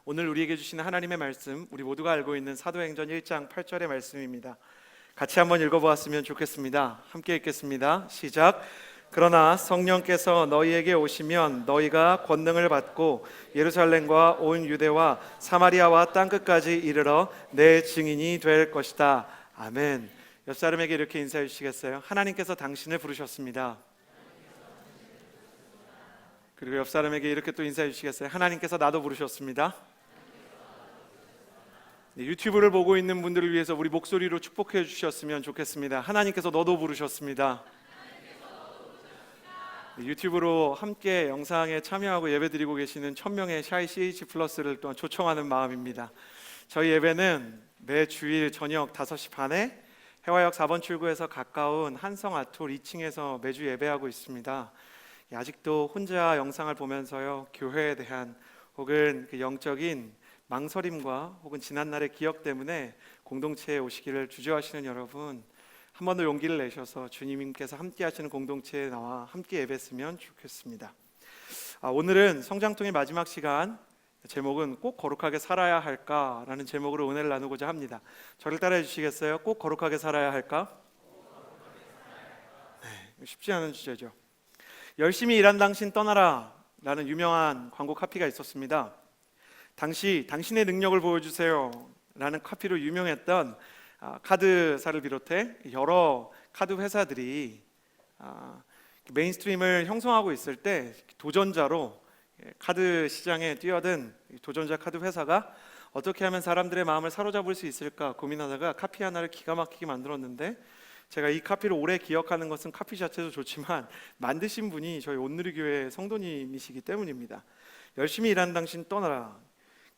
오늘 우리에게 주시는 하나님의 말씀, 우리 모두가 알고 있는 사도행전 1장 8절의 말씀입니다. 같이 한번 읽어보았으면 좋겠습니다. 함께 읽겠습니다. 시작. 그러나 성령께서 너희에게 오시면 너희가 권능을 받고 예루살렘과 온 유대와 사마리아와 땅끝까지 이르러 내 증인이 될 것이다. 아멘. 옆 사람에게 이렇게 인사해 주시겠어요? 하나님께서 당신을 부르셨습니다. 그리고 옆 사람에게 이렇게 또 인사해 주시겠어요? 하나님께서 나도 부르셨습니다. 유튜브를 보고 있는 분들을 위해서 우리 목소리로 축복해 주셨으면 좋겠습니다. 하나님께서 너도 부르셨습니다. 유튜브로 함께 영상에 참여하고 예배드리고 계시는 1000명의 샤이 CH 플러스를 또 초청하는 마음입니다. 저희 예배는 매 주일 저녁 5시 반에 해화역 4번 출구에서 가까운 한성 아톨 2층에서 매주 예배하고 있습니다. 아직도 혼자 영상을 보면서요, 교회에 대한 혹은 그 영적인 망설임과 혹은 지난날의 기억 때문에 공동체에 오시기를 주저하시는 여러분, 한 번 더 용기를 내셔서 주님께서 함께 하시는 공동체에 나와 함께 예배했으면 좋겠습니다. 오늘은 성장통의 마지막 시간, 제목은 꼭 거룩하게 살아야 할까라는 제목으로 은혜를 나누고자 합니다. 저를 따라해 주시겠어요? 꼭 거룩하게 살아야 할까? 네, 쉽지 않은 주제죠. 열심히 일한 당신 떠나라 라는 유명한 광고 카피가 있었습니다. 당시 당신의 능력을 보여주세요 라는 카피로 유명했던 카드사를 비롯해 여러 카드 회사들이 메인스트림을 형성하고 있을 때 도전자로 카드 시장에 뛰어든 도전자 카드 회사가 어떻게 하면 사람들의 마음을 사로잡을 수 있을까 고민하다가 카피 하나를 기가 막히게 만들었는데, 제가 이 카피를 오래 기억하는 것은 카피 자체도 좋지만 만드신 분이 저희 온누리교회 성도님이시기 때문입니다. 열심히 일하는 당신 떠나라.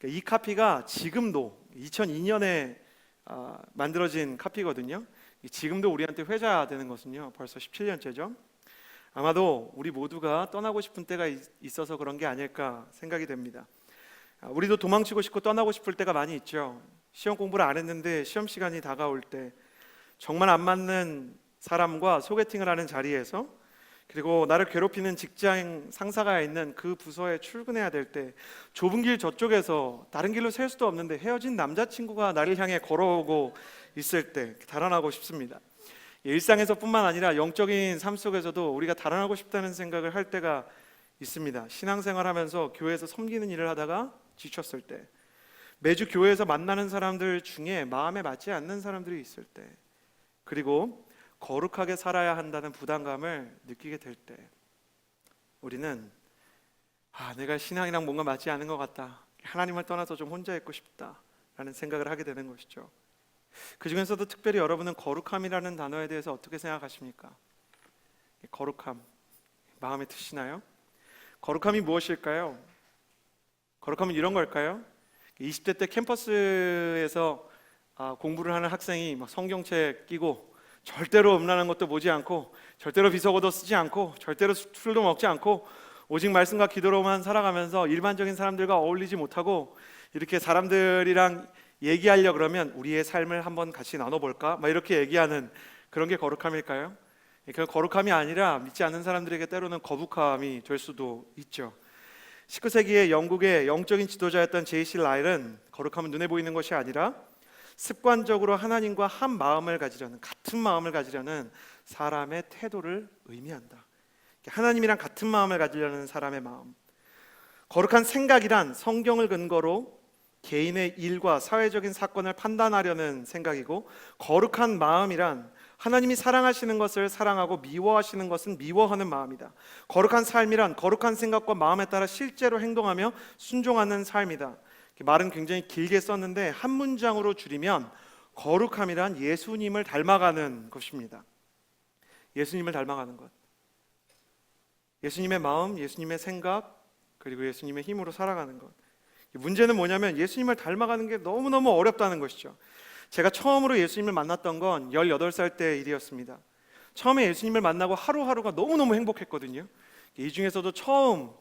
이 카피가 지금도 2002년에 만들어진 카피거든요. 지금도 우리한테 회자되는 것은요 벌써 17년째죠. 아마도 우리 모두가 떠나고 싶은 때가 있어서 그런 게 아닐까 생각이 됩니다. 우리도 도망치고 싶고 떠나고 싶을 때가 많이 있죠. 시험 공부를 안 했는데 시험 시간이 다가올 때, 정말 안 맞는 사람과 소개팅을 하는 자리에서, 그리고 나를 괴롭히는 직장 상사가 있는 그 부서에 출근해야 될 때, 좁은 길 저쪽에서 다른 길로 셀 수도 없는데 헤어진 남자친구가 나를 향해 걸어오고 있을 때 달아나고 싶습니다. 일상에서뿐만 아니라 영적인 삶 속에서도 우리가 달아나고 싶다는 생각을 할 때가 있습니다. 신앙생활하면서 교회에서 섬기는 일을 하다가 지쳤을 때, 매주 교회에서 만나는 사람들 중에 마음에 맞지 않는 사람들이 있을 때, 그리고 거룩하게 살아야 한다는 부담감을 느끼게 될 때, 우리는 내가 신앙이랑 뭔가 맞지 않은 것 같다, 하나님을 떠나서 좀 혼자 있고 싶다 라는 생각을 하게 되는 것이죠. 그 중에서도 특별히 여러분은 거룩함이라는 단어에 대해서 어떻게 생각하십니까? 거룩함, 마음에 드시나요? 거룩함이 무엇일까요? 거룩함은 이런 걸까요? 20대 때 캠퍼스에서 공부를 하는 학생이 막 성경책 끼고 절대로 음란한 것도 보지 않고 절대로 비속어도 쓰지 않고 절대로 술도 먹지 않고 오직 말씀과 기도로만 살아가면서 일반적인 사람들과 어울리지 못하고 이렇게 사람들이랑 얘기하려 그러면 우리의 삶을 한번 같이 나눠볼까? 막 이렇게 얘기하는 그런 게 거룩함일까요? 그 거룩함이 아니라 믿지 않는 사람들에게 때로는 거북함이 될 수도 있죠. 19세기의 영국의 영적인 지도자였던 J.C. 라일은 거룩함은 눈에 보이는 것이 아니라 습관적으로 하나님과 한 마음을 가지려는, 같은 마음을 가지려는 사람의 태도를 의미한다. 하나님이랑 같은 마음을 가지려는 사람의 마음. 거룩한 생각이란 성경을 근거로 개인의 일과 사회적인 사건을 판단하려는 생각이고, 거룩한 마음이란 하나님이 사랑하시는 것을 사랑하고 미워하시는 것은 미워하는 마음이다. 거룩한 삶이란 거룩한 생각과 마음에 따라 실제로 행동하며 순종하는 삶이다. 말은 굉장히 길게 썼는데 한 문장으로 줄이면 거룩함이란 예수님을 닮아가는 것입니다. 예수님을 닮아가는 것, 예수님의 마음, 예수님의 생각, 그리고 예수님의 힘으로 살아가는 것. 문제는 뭐냐면 예수님을 닮아가는 게 너무너무 어렵다는 것이죠. 제가 처음으로 예수님을 만났던 건 18살 때 일이었습니다. 처음에 예수님을 만나고 하루하루가 너무너무 행복했거든요. 이 중에서도 처음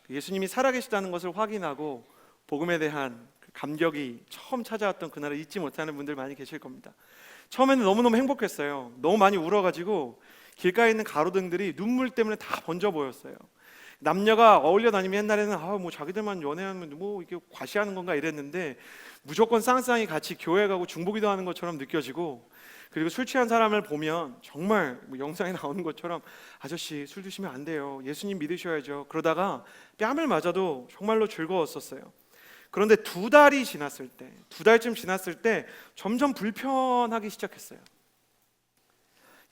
예수님이 살아계시다는 것을 확인하고 복음에 대한 감격이 처음 찾아왔던 그날을 잊지 못하는 분들 많이 계실 겁니다. 처음에는 너무너무 행복했어요. 너무 많이 울어가지고 길가에 있는 가로등들이 눈물 때문에 다 번져 보였어요. 남녀가 어울려 다니면 옛날에는 뭐 자기들만 연애하면 뭐 이게 과시하는 건가 이랬는데 무조건 쌍쌍이 같이 교회 가고 중보기도 하는 것처럼 느껴지고, 그리고 술 취한 사람을 보면 정말 뭐 영상에 나오는 것처럼 아저씨 술 드시면 안 돼요, 예수님 믿으셔야죠, 그러다가 뺨을 맞아도 정말로 즐거웠었어요. 그런데 두 달쯤 지났을 때 점점 불편하기 시작했어요.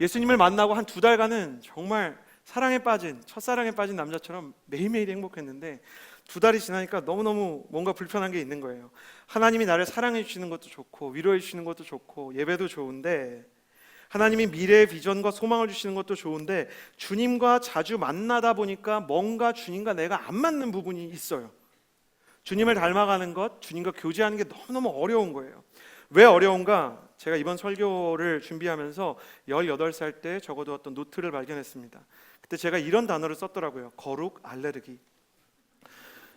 예수님을 만나고 한 2달간은 정말 첫사랑에 빠진 남자처럼 매일매일 행복했는데 2달이 지나니까 너무너무 뭔가 불편한 게 있는 거예요. 하나님이 나를 사랑해 주시는 것도 좋고 위로해 주시는 것도 좋고 예배도 좋은데, 하나님이 미래의 비전과 소망을 주시는 것도 좋은데, 주님과 자주 만나다 보니까 뭔가 주님과 내가 안 맞는 부분이 있어요. 주님을 닮아가는 것, 주님과 교제하는 게 너무너무 어려운 거예요. 왜 어려운가? 제가 이번 설교를 준비하면서 18살 때 적어두었던 노트를 발견했습니다. 그때 제가 이런 단어를 썼더라고요. 거룩 알레르기.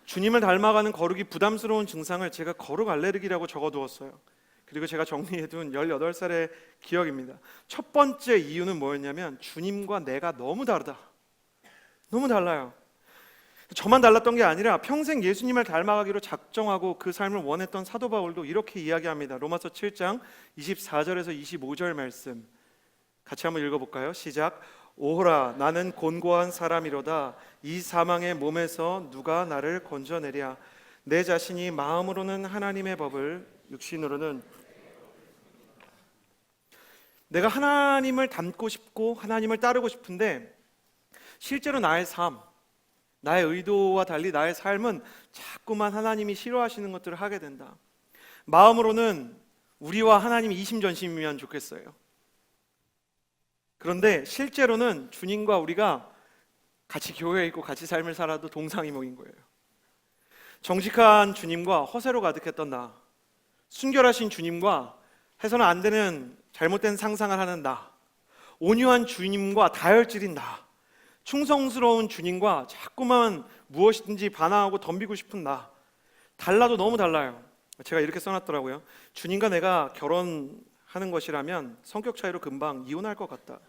주님을 닮아가는 거룩이 부담스러운 증상을 제가 거룩 알레르기라고 적어두었어요. 그리고 제가 정리해둔 18살의 기억입니다. 첫 번째 이유는 뭐였냐면 주님과 내가 너무 다르다. 너무 달라요. 저만 달랐던 게 아니라 평생 예수님을 닮아가기로 작정하고 그 삶을 원했던 사도 바울도 이렇게 이야기합니다. 로마서 7장 24절에서 25절 말씀 같이 한번 읽어볼까요? 시작. 오호라 나는 곤고한 사람이로다. 이 사망의 몸에서 누가 나를 건져내랴. 내 자신이 마음으로는 하나님의 법을, 육신으로는 내가 하나님을 닮고 싶고 하나님을 따르고 싶은데 실제로 나의 삶, 나의 의도와 달리 나의 삶은 자꾸만 하나님이 싫어하시는 것들을 하게 된다. 마음으로는 우리와 하나님이 이심전심이면 좋겠어요. 그런데 실제로는 주님과 우리가 같이 교회에 있고 같이 삶을 살아도 동상이몽인 거예요. 정직한 주님과 허세로 가득했던 나, 순결하신 주님과 해서는 안 되는 잘못된 상상을 하는 나, 온유한 주님과 다혈질인 나, 충성스러운 주님과 자꾸만 무엇이든지 반항하고 덤비고 싶은 나, 달라도 너무 달라요. 제가 이렇게 써놨더라고요. 주님과 내가 결혼하는 것이라면 성격 차이로 금방 이혼할 것 같다.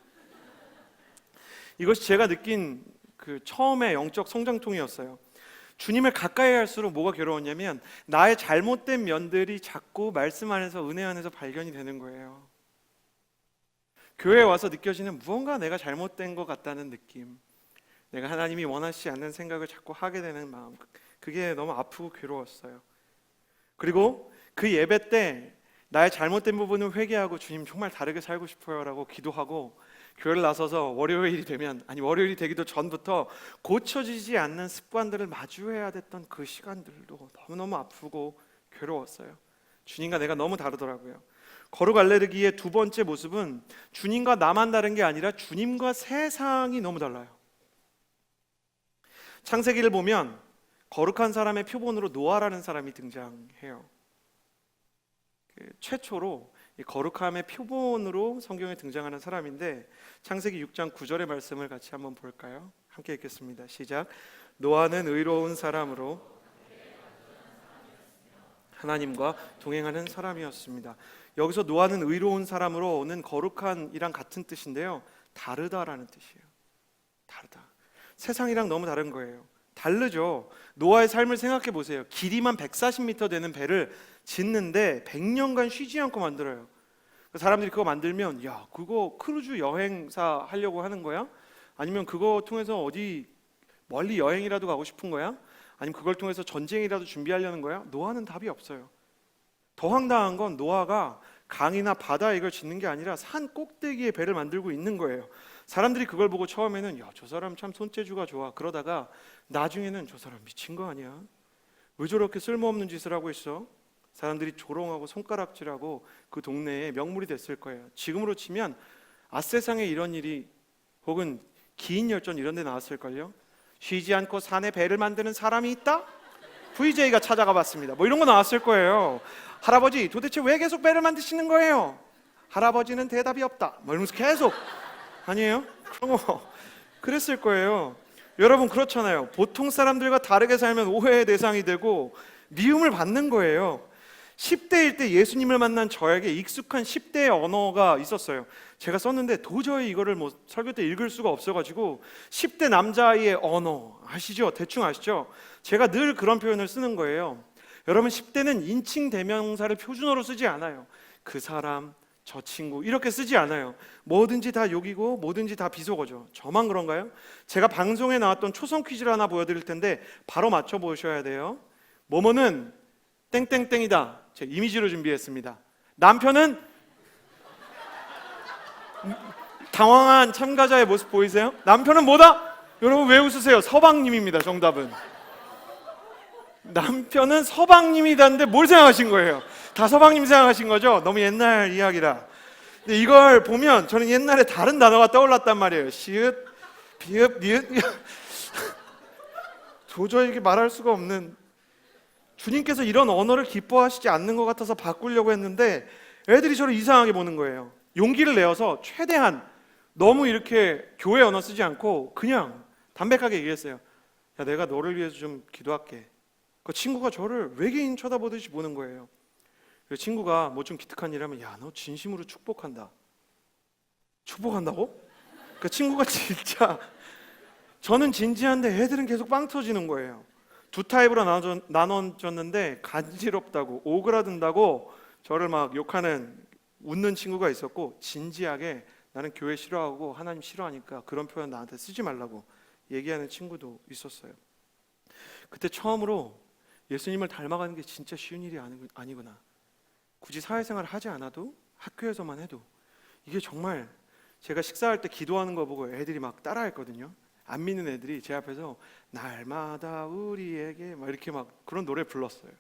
이것이 제가 느낀 그 처음의 영적 성장통이었어요. 주님을 가까이 할수록 뭐가 괴로웠냐면 나의 잘못된 면들이 자꾸 말씀 안에서, 은혜 안에서 발견이 되는 거예요. 교회에 와서 느껴지는 무언가 내가 잘못된 것 같다는 느낌, 내가 하나님이 원하시지 않는 생각을 자꾸 하게 되는 마음, 그게 너무 아프고 괴로웠어요. 그리고 그 예배 때 나의 잘못된 부분을 회개하고 주님 정말 다르게 살고 싶어요 라고 기도하고 교회를 나서서 월요일이 되기도 전부터 고쳐지지 않는 습관들을 마주해야 됐던 그 시간들도 너무너무 아프고 괴로웠어요. 주님과 내가 너무 다르더라고요. 거룩 알레르기의 두 번째 모습은 주님과 나만 다른 게 아니라 주님과 세상이 너무 달라요. 창세기를 보면 거룩한 사람의 표본으로 노아라는 사람이 등장해요. 최초로 이 거룩함의 표본으로 성경에 등장하는 사람인데 창세기 6장 9절의 말씀을 같이 한번 볼까요? 함께 읽겠습니다. 시작. 노아는 의로운 사람으로 하나님과 동행하는 사람이었습니다. 여기서 노아는 의로운 사람으로는 거룩한이랑 같은 뜻인데요, 다르다라는 뜻이에요. 다르다. 세상이랑 너무 다른 거예요. 다르죠. 노아의 삶을 생각해 보세요. 길이만 140m 되는 배를 짓는데 100년간 쉬지 않고 만들어요. 사람들이 그거 만들면 야, 그거 크루즈 여행사 하려고 하는 거야? 아니면 그거 통해서 어디 멀리 여행이라도 가고 싶은 거야? 아니면 그걸 통해서 전쟁이라도 준비하려는 거야? 노아는 답이 없어요. 더 황당한 건 노아가 강이나 바다에 이걸 짓는 게 아니라 산 꼭대기에 배를 만들고 있는 거예요. 사람들이 그걸 보고 처음에는 야, 저 사람 참 손재주가 좋아. 그러다가 나중에는 저 사람 미친 거 아니야? 왜 저렇게 쓸모없는 짓을 하고 있어? 사람들이 조롱하고 손가락질하고 그 동네에 명물이 됐을 거예요. 지금으로 치면 앗세상에 이런 일이, 혹은 기인열전 이런 데 나왔을걸요. 쉬지 않고 산에 배를 만드는 사람이 있다? VJ가 찾아가 봤습니다. 뭐 이런 거 나왔을 거예요. 할아버지 도대체 왜 계속 배를 만드시는 거예요? 할아버지는 대답이 없다. 뭐 이러면서 계속, 아니에요? 그런 거 그랬을 거예요. 여러분 그렇잖아요. 보통 사람들과 다르게 살면 오해의 대상이 되고 미움을 받는 거예요. 10대일 때 예수님을 만난 저에게 익숙한 10대의 언어가 있었어요. 제가 썼는데 도저히 이거를 뭐 설교 때 읽을 수가 없어가지고 10대 남자아이의 언어 아시죠? 대충 아시죠? 제가 늘 그런 표현을 쓰는 거예요. 여러분 10대는 인칭 대명사를 표준어로 쓰지 않아요. 그 사람, 저 친구 이렇게 쓰지 않아요. 뭐든지 다 욕이고 뭐든지 다 비속어죠. 저만 그런가요? 제가 방송에 나왔던 초성 퀴즈를 하나 보여드릴 텐데 바로 맞춰보셔야 돼요. 뭐뭐는 땡땡땡이다. 제가 이미지로 준비했습니다. 남편은 당황한 참가자의 모습 보이세요? 남편은 뭐다? 여러분 왜 웃으세요? 서방님입니다. 정답은 남편은 서방님이다는데 뭘 생각하신 거예요? 다 서방님 생각하신 거죠? 너무 옛날 이야기라. 근데 이걸 보면 저는 옛날에 다른 단어가 떠올랐단 말이에요. 시읒, 비읍, 니읒. 도저히 이게 말할 수가 없는. 주님께서 이런 언어를 기뻐하시지 않는 것 같아서 바꾸려고 했는데 애들이 저를 이상하게 보는 거예요. 용기를 내어서 최대한 너무 이렇게 교회 언어 쓰지 않고 그냥 담백하게 얘기했어요. 야, 내가 너를 위해서 좀 기도할게. 그 친구가 저를 외계인 쳐다보듯이 보는 거예요. 그 친구가 뭐 좀 기특한 일 하면 야, 너 진심으로 축복한다. 축복한다고? 그 친구가 진짜 저는 진지한데 애들은 계속 빵 터지는 거예요. 두 타입으로 나눠졌는데 간지럽다고 오그라든다고 저를 막 욕하는 웃는 친구가 있었고, 진지하게 나는 교회 싫어하고 하나님 싫어하니까 그런 표현 나한테 쓰지 말라고 얘기하는 친구도 있었어요. 그때 처음으로 예수님을 닮아가는 게 진짜 쉬운 일이 아니구나. 굳이 사회생활을 하지 않아도 학교에서만 해도 이게 정말, 제가 식사할 때 기도하는 거 보고 애들이 막 따라했거든요. 안 믿는 애들이 제 앞에서 날마다 우리에게 막 이렇게 막 그런 노래 불렀어요.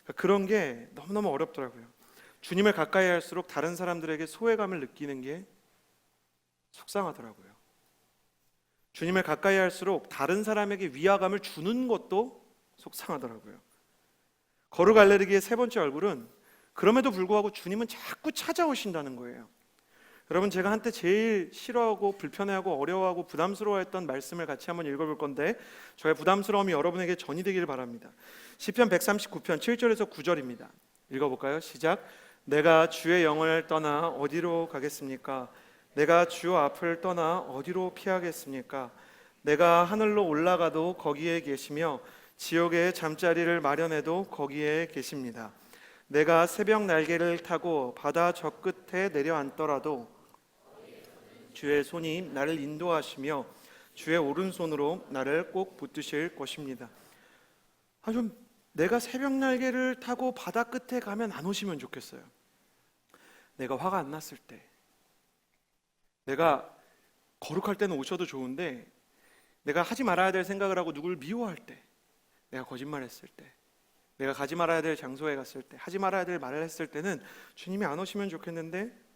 그러니까 그런 게 너무너무 어렵더라고요. 주님을 가까이 할수록 다른 사람들에게 소외감을 느끼는 게 속상하더라고요. 주님을 가까이 할수록 다른 사람에게 위화감을 주는 것도 속상하더라고요. 거룩 알레르기의 세 번째 얼굴은 그럼에도 불구하고 주님은 자꾸 찾아오신다는 거예요. 여러분, 제가 한때 제일 싫어하고 불편해하고 어려워하고 부담스러워했던 말씀을 같이 한번 읽어볼 건데 저의 부담스러움이 여러분에게 전이 되기를 바랍니다. 시편 139편 7절에서 9절입니다. 읽어볼까요? 시작. 내가 주의 영을 떠나 어디로 가겠습니까? 내가 주 앞을 떠나 어디로 피하겠습니까? 내가 하늘로 올라가도 거기에 계시며 지옥에 잠자리를 마련해도 거기에 계십니다. 내가 새벽 날개를 타고 바다 저 끝에 내려앉더라도 주의 손이 나를 인도하시며 주의 오른손으로 나를 꼭 붙드실 것입니다. 좀 내가 새벽 날개를 타고 바다 끝에 가면 안 오시면 좋겠어요. 내가 화가 안 났을 때, 내가 거룩할 때는 오셔도 좋은데 내가 하지 말아야 될 생각을 하고 누굴 미워할 때, 내가 거짓말했을 때, 내가 가지 말아야 될 장소에 갔을 때, 하지 말아야 될 말을 했을 때는 주님이 안 오시면 좋겠는데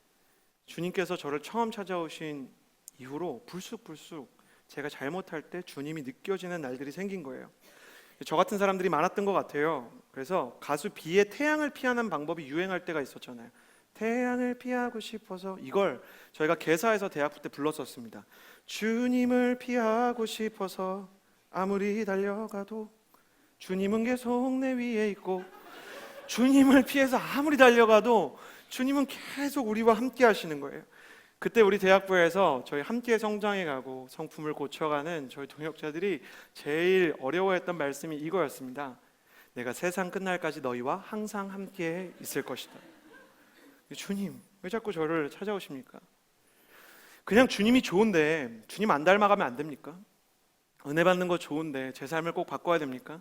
주님께서 저를 처음 찾아오신 이후로 불쑥불쑥 제가 잘못할 때 주님이 느껴지는 날들이 생긴 거예요. 저 같은 사람들이 많았던 것 같아요. 그래서 가수 비의 태양을 피하는 방법이 유행할 때가 있었잖아요. 태양을 피하고 싶어서, 이걸 저희가 개사에서 대학부 때 불렀었습니다. 주님을 피하고 싶어서 아무리 달려가도 주님은 계속 내 위에 있고, 주님을 피해서 아무리 달려가도 주님은 계속 우리와 함께 하시는 거예요. 그때 우리 대학부에서 저희 함께 성장해 가고 성품을 고쳐가는 저희 동역자들이 제일 어려워했던 말씀이 이거였습니다. 내가 세상 끝날까지 너희와 항상 함께 있을 것이다. 주님, 왜 자꾸 저를 찾아오십니까? 그냥 주님이 좋은데 주님 안 닮아가면 안 됩니까? 은혜 받는 거 좋은데 제 삶을 꼭 바꿔야 됩니까?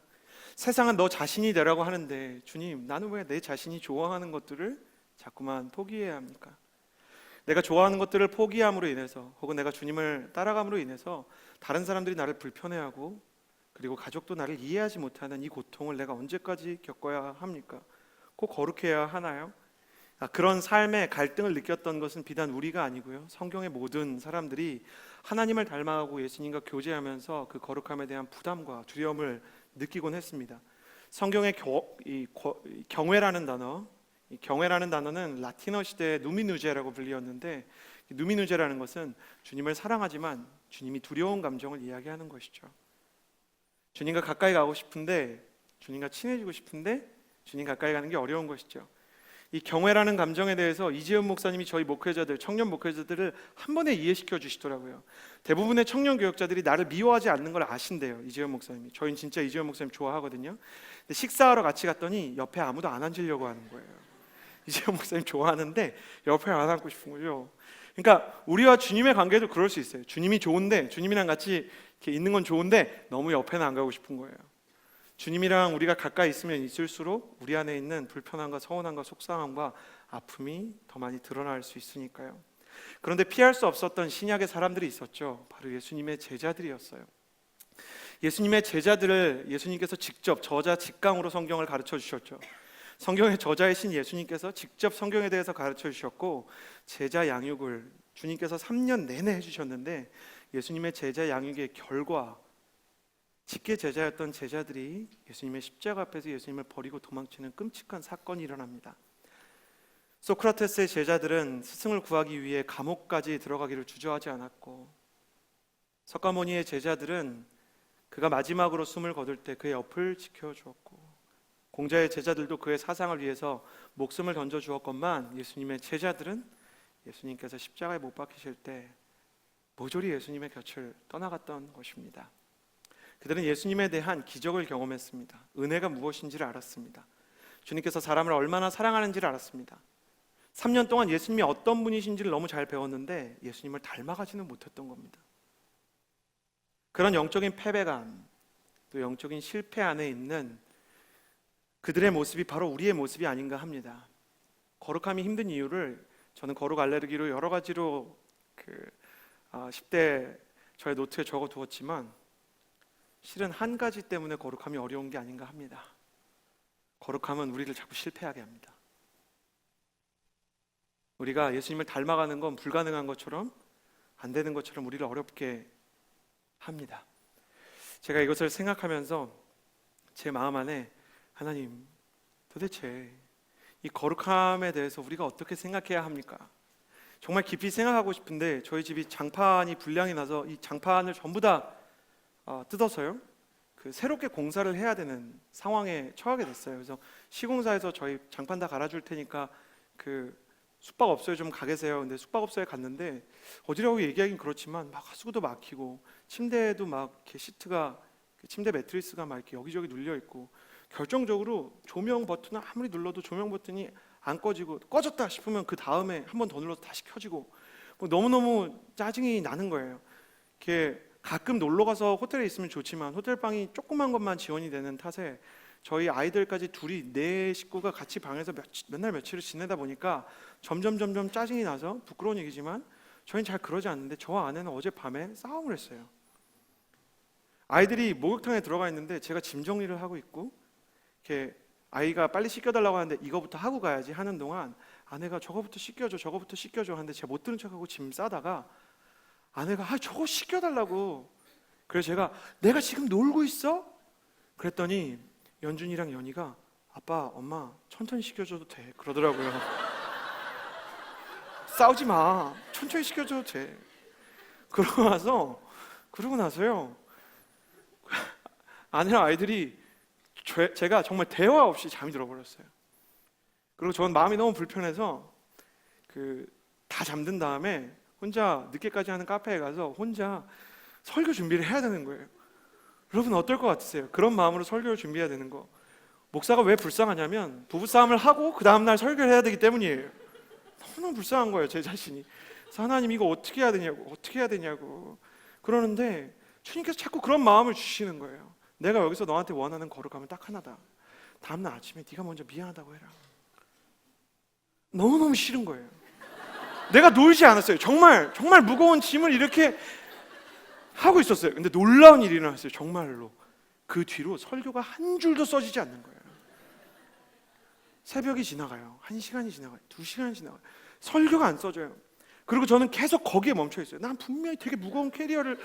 세상은 너 자신이 되라고 하는데 주님, 나는 왜 내 자신이 좋아하는 것들을 자꾸만 포기해야 합니까? 내가 좋아하는 것들을 포기함으로 인해서, 혹은 내가 주님을 따라감으로 인해서 다른 사람들이 나를 불편해하고 그리고 가족도 나를 이해하지 못하는 이 고통을 내가 언제까지 겪어야 합니까? 꼭 거룩해야 하나요? 그런 삶의 갈등을 느꼈던 것은 비단 우리가 아니고요, 성경의 모든 사람들이 하나님을 닮아가고 예수님과 교제하면서 그 거룩함에 대한 부담과 두려움을 느끼곤 했습니다. 성경의 경외라는 단어, 이 경외라는 단어는 라틴어 시대의 누미누제라고 불리었는데, 누미누제라는 것은 주님을 사랑하지만 주님이 두려운 감정을 이야기하는 것이죠. 주님과 가까이 가고 싶은데, 주님과 친해지고 싶은데 주님 가까이 가는 게 어려운 것이죠. 이 경외라는 감정에 대해서 이재훈 목사님이 저희 목회자들, 청년 목회자들을 한 번에 이해시켜 주시더라고요. 대부분의 청년 교역자들이 나를 미워하지 않는 걸 아신대요. 이재훈 목사님이. 저희는 진짜 이재훈 목사님 좋아하거든요. 근데 식사하러 같이 갔더니 옆에 아무도 안 앉으려고 하는 거예요. 이재훈 목사님 좋아하는데 옆에 안 앉고 싶은 거죠. 그러니까 우리와 주님의 관계도 그럴 수 있어요. 주님이 좋은데, 주님이랑 같이 이렇게 있는 건 좋은데 너무 옆에는 안 가고 싶은 거예요. 주님이랑 우리가 가까이 있으면 있을수록 우리 안에 있는 불편함과 서운함과 속상함과 아픔이 더 많이 드러날 수 있으니까요. 그런데 피할 수 없었던 신약의 사람들이 있었죠. 바로 예수님의 제자들이었어요. 예수님의 제자들을 예수님께서 직접 저자 직강으로 성경을 가르쳐 주셨죠. 성경의 저자이신 예수님께서 직접 성경에 대해서 가르쳐 주셨고, 제자 양육을 주님께서 3년 내내 해주셨는데, 예수님의 제자 양육의 결과, 직계 제자였던 제자들이 예수님의 십자가 앞에서 예수님을 버리고 도망치는 끔찍한 사건이 일어납니다. 소크라테스의 제자들은 스승을 구하기 위해 감옥까지 들어가기를 주저하지 않았고, 석가모니의 제자들은 그가 마지막으로 숨을 거둘 때 그의 옆을 지켜주었고, 공자의 제자들도 그의 사상을 위해서 목숨을 던져주었건만, 예수님의 제자들은 예수님께서 십자가에 못 박히실 때 모조리 예수님의 곁을 떠나갔던 것입니다. 그들은 예수님에 대한 기적을 경험했습니다. 은혜가 무엇인지를 알았습니다. 주님께서 사람을 얼마나 사랑하는지를 알았습니다. 3년 동안 예수님이 어떤 분이신지를 너무 잘 배웠는데 예수님을 닮아가지는 못했던 겁니다. 그런 영적인 패배감, 또 영적인 실패 안에 있는 그들의 모습이 바로 우리의 모습이 아닌가 합니다. 거룩함이 힘든 이유를 저는 거룩 알레르기로 여러 가지로 10대 저의 노트에 적어두었지만, 실은 한 가지 때문에 거룩함이 어려운 게 아닌가 합니다. 거룩함은 우리를 자꾸 실패하게 합니다. 우리가 예수님을 닮아가는 건 불가능한 것처럼, 안 되는 것처럼 우리를 어렵게 합니다. 제가 이것을 생각하면서 제 마음 안에, 하나님, 도대체 이 거룩함에 대해서 우리가 어떻게 생각해야 합니까? 정말 깊이 생각하고 싶은데, 저희 집이 장판이 불량이 나서 이 장판을 전부 다 뜯어서요, 새롭게 공사를 해야 되는 상황에 처하게 됐어요. 그래서 시공사에서 저희 장판 다 갈아줄 테니까 숙박업소에 좀 가 계세요. 근데 숙박업소에 갔는데, 어디라고 얘기하긴 그렇지만 막 하수구도 막히고 침대에도 막 이렇게 시트가, 침대 매트리스가 막 이렇게 여기저기 눌려 있고, 결정적으로 조명 버튼을 아무리 눌러도 조명 버튼이 안 꺼지고, 꺼졌다 싶으면 그 다음에 한 번 더 눌러서 다시 켜지고, 너무너무 짜증이 나는 거예요. 이렇게 가끔 놀러 가서 호텔에 있으면 좋지만 호텔 방이 조그만 것만 지원이 되는 탓에 저희 아이들까지 둘이, 네 식구가 같이 방에서 맨날 며칠을 지내다 보니까 점점 짜증이 나서, 부끄러운 얘기지만 저희는 잘 그러지 않는데 저와 아내는 어젯밤에 싸움을 했어요. 아이들이 목욕탕에 들어가 있는데 제가 짐 정리를 하고 있고, 이렇게 아이가 빨리 씻겨달라고 하는데 이거부터 하고 가야지 하는 동안 아내가 저거부터 씻겨줘 하는데 제가 못 들은 척하고 짐 싸다가 아내가 저거 씻겨달라고. 그래서 제가, 내가 지금 놀고 있어? 그랬더니 연준이랑 연이가, 아빠, 엄마 천천히 씻겨줘도 돼 그러더라고요. 싸우지 마, 천천히 씻겨줘도 돼. 그러고 나서요, 아내랑 아이들이 제가 정말 대화 없이 잠이 들어버렸어요. 그리고 저는 마음이 너무 불편해서 다 잠든 다음에 혼자 늦게까지 하는 카페에 가서 혼자 설교 준비를 해야 되는 거예요. 여러분 어떨 것 같으세요? 그런 마음으로 설교를 준비해야 되는 거. 목사가 왜 불쌍하냐면, 부부싸움을 하고 그 다음날 설교를 해야 되기 때문이에요. 너무 불쌍한 거예요, 제 자신이. 그래서 하나님, 이거 어떻게 해야 되냐고 그러는데, 주님께서 자꾸 그런 마음을 주시는 거예요. 내가 여기서 너한테 원하는 거룩함은 딱 하나다. 다음날 아침에 네가 먼저 미안하다고 해라. 너무너무 싫은 거예요. 내가 놀지 않았어요. 정말 무거운 짐을 이렇게 하고 있었어요. 근데 놀라운 일이 일어났어요. 정말로 그 뒤로 설교가 한 줄도 써지지 않는 거예요. 새벽이 지나가요. 1시간이 지나가요. 2시간이 지나가요. 설교가 안 써져요. 그리고 저는 계속 거기에 멈춰 있어요. 난 분명히 되게 무거운 캐리어를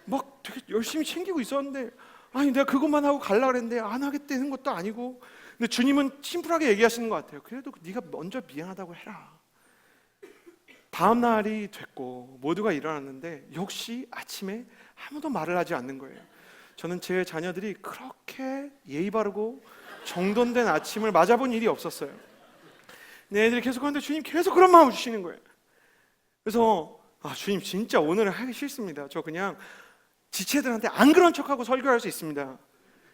막 되게 열심히 챙기고 있었는데, 아니 내가 그것만 하고 가려고 그랬는데 안 하겠다는 것도 아니고. 근데 주님은 심플하게 얘기하시는 것 같아요. 그래도 네가 먼저 미안하다고 해라. 다음 날이 됐고 모두가 일어났는데 역시 아침에 아무도 말을 하지 않는 거예요. 저는 제 자녀들이 그렇게 예의 바르고 정돈된 아침을 맞아본 일이 없었어요. 내 애들이 계속 하는데 주님 계속 그런 마음을 주시는 거예요. 그래서 주님 진짜 오늘은 하기 싫습니다. 저 그냥 지체들한테 안 그런 척하고 설교할 수 있습니다.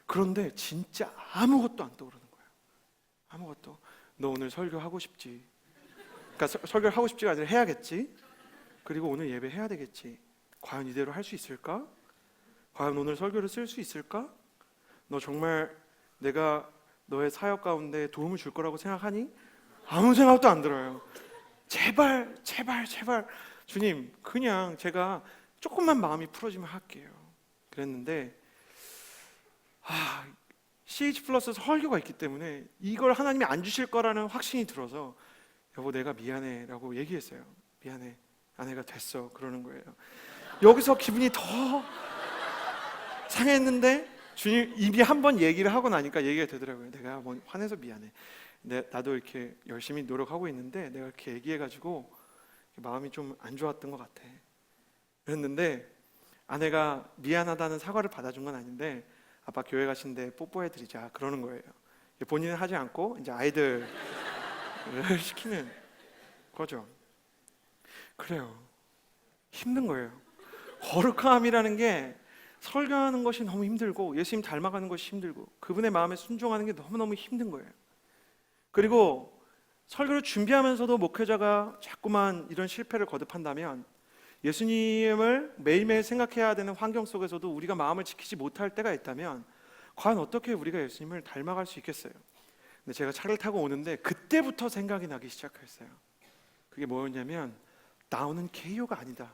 그런데 진짜 아무것도 안 떠오르는 거예요. 아무것도. 너 오늘 설교하고 싶지? 그러니까 설교를 하고 싶지가 아니라 해야겠지? 그리고 오늘 예배 해야 되겠지? 과연 이대로 할 수 있을까? 과연 오늘 설교를 쓸 수 있을까? 너 정말 내가 너의 사역 가운데 도움을 줄 거라고 생각하니? 아무 생각도 안 들어요. 제발 주님, 그냥 제가 조금만 마음이 풀어지면 할게요. 그랬는데 CH 플러스 설교가 있기 때문에 이걸 하나님이 안 주실 거라는 확신이 들어서 여보 내가 미안해 라고 얘기했어요. 미안해, 아내가 됐어 그러는 거예요. 여기서 기분이 더 상했는데 주님 이미 한 번 얘기를 하고 나니까 얘기가 되더라고요. 내가 뭐 화내서 미안해, 나도 이렇게 열심히 노력하고 있는데 내가 이렇게 얘기해가지고 마음이 좀 안 좋았던 것 같아. 그랬는데 아내가 미안하다는 사과를 받아준 건 아닌데 아빠 교회 가신데 뽀뽀해드리자 그러는 거예요. 본인은 하지 않고 이제 아이들을 시키는 거죠. 그래요. 힘든 거예요. 거룩함이라는 게 설교하는 것이 너무 힘들고 예수님 닮아가는 것이 힘들고 그분의 마음에 순종하는 게 너무너무 힘든 거예요. 그리고 설교를 준비하면서도 목회자가 자꾸만 이런 실패를 거듭한다면 예수님을 매일매일 생각해야 되는 환경 속에서도 우리가 마음을 지키지 못할 때가 있다면 과연 어떻게 우리가 예수님을 닮아갈 수 있겠어요? 근데 제가 차를 타고 오는데 그때부터 생각이 나기 시작했어요. 그게 뭐였냐면 나오는 KO가 아니다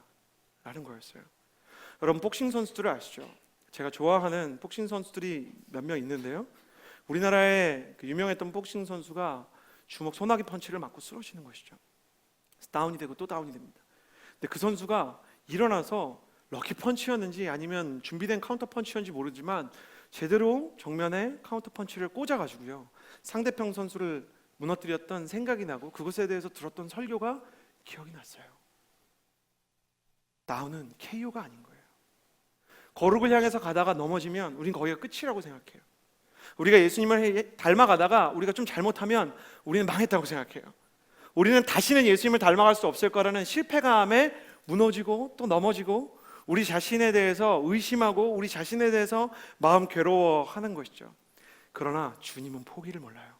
라는 거였어요. 여러분 복싱 선수들을 아시죠? 제가 좋아하는 복싱 선수들이 몇 명 있는데요, 우리나라에 그 유명했던 복싱 선수가 주먹 소나기 펀치를 맞고 쓰러지는 것이죠. 다운이 되고 또 다운이 됩니다. 근데 그 선수가 일어나서 럭키 펀치였는지 아니면 준비된 카운터 펀치였는지 모르지만 제대로 정면에 카운터 펀치를 꽂아가지고요 상대편 선수를 무너뜨렸던 생각이 나고 그것에 대해서 들었던 설교가 기억이 났어요. 다운은 KO가 아닌 거예요. 거룩을 향해서 가다가 넘어지면 우린 거기가 끝이라고 생각해요. 우리가 예수님을 닮아가다가 우리가 좀 잘못하면 우리는 망했다고 생각해요. 우리는 다시는 예수님을 닮아갈 수 없을 거라는 실패감에 무너지고 또 넘어지고 우리 자신에 대해서 의심하고 우리 자신에 대해서 마음 괴로워하는 것이죠. 그러나 주님은 포기를 몰라요.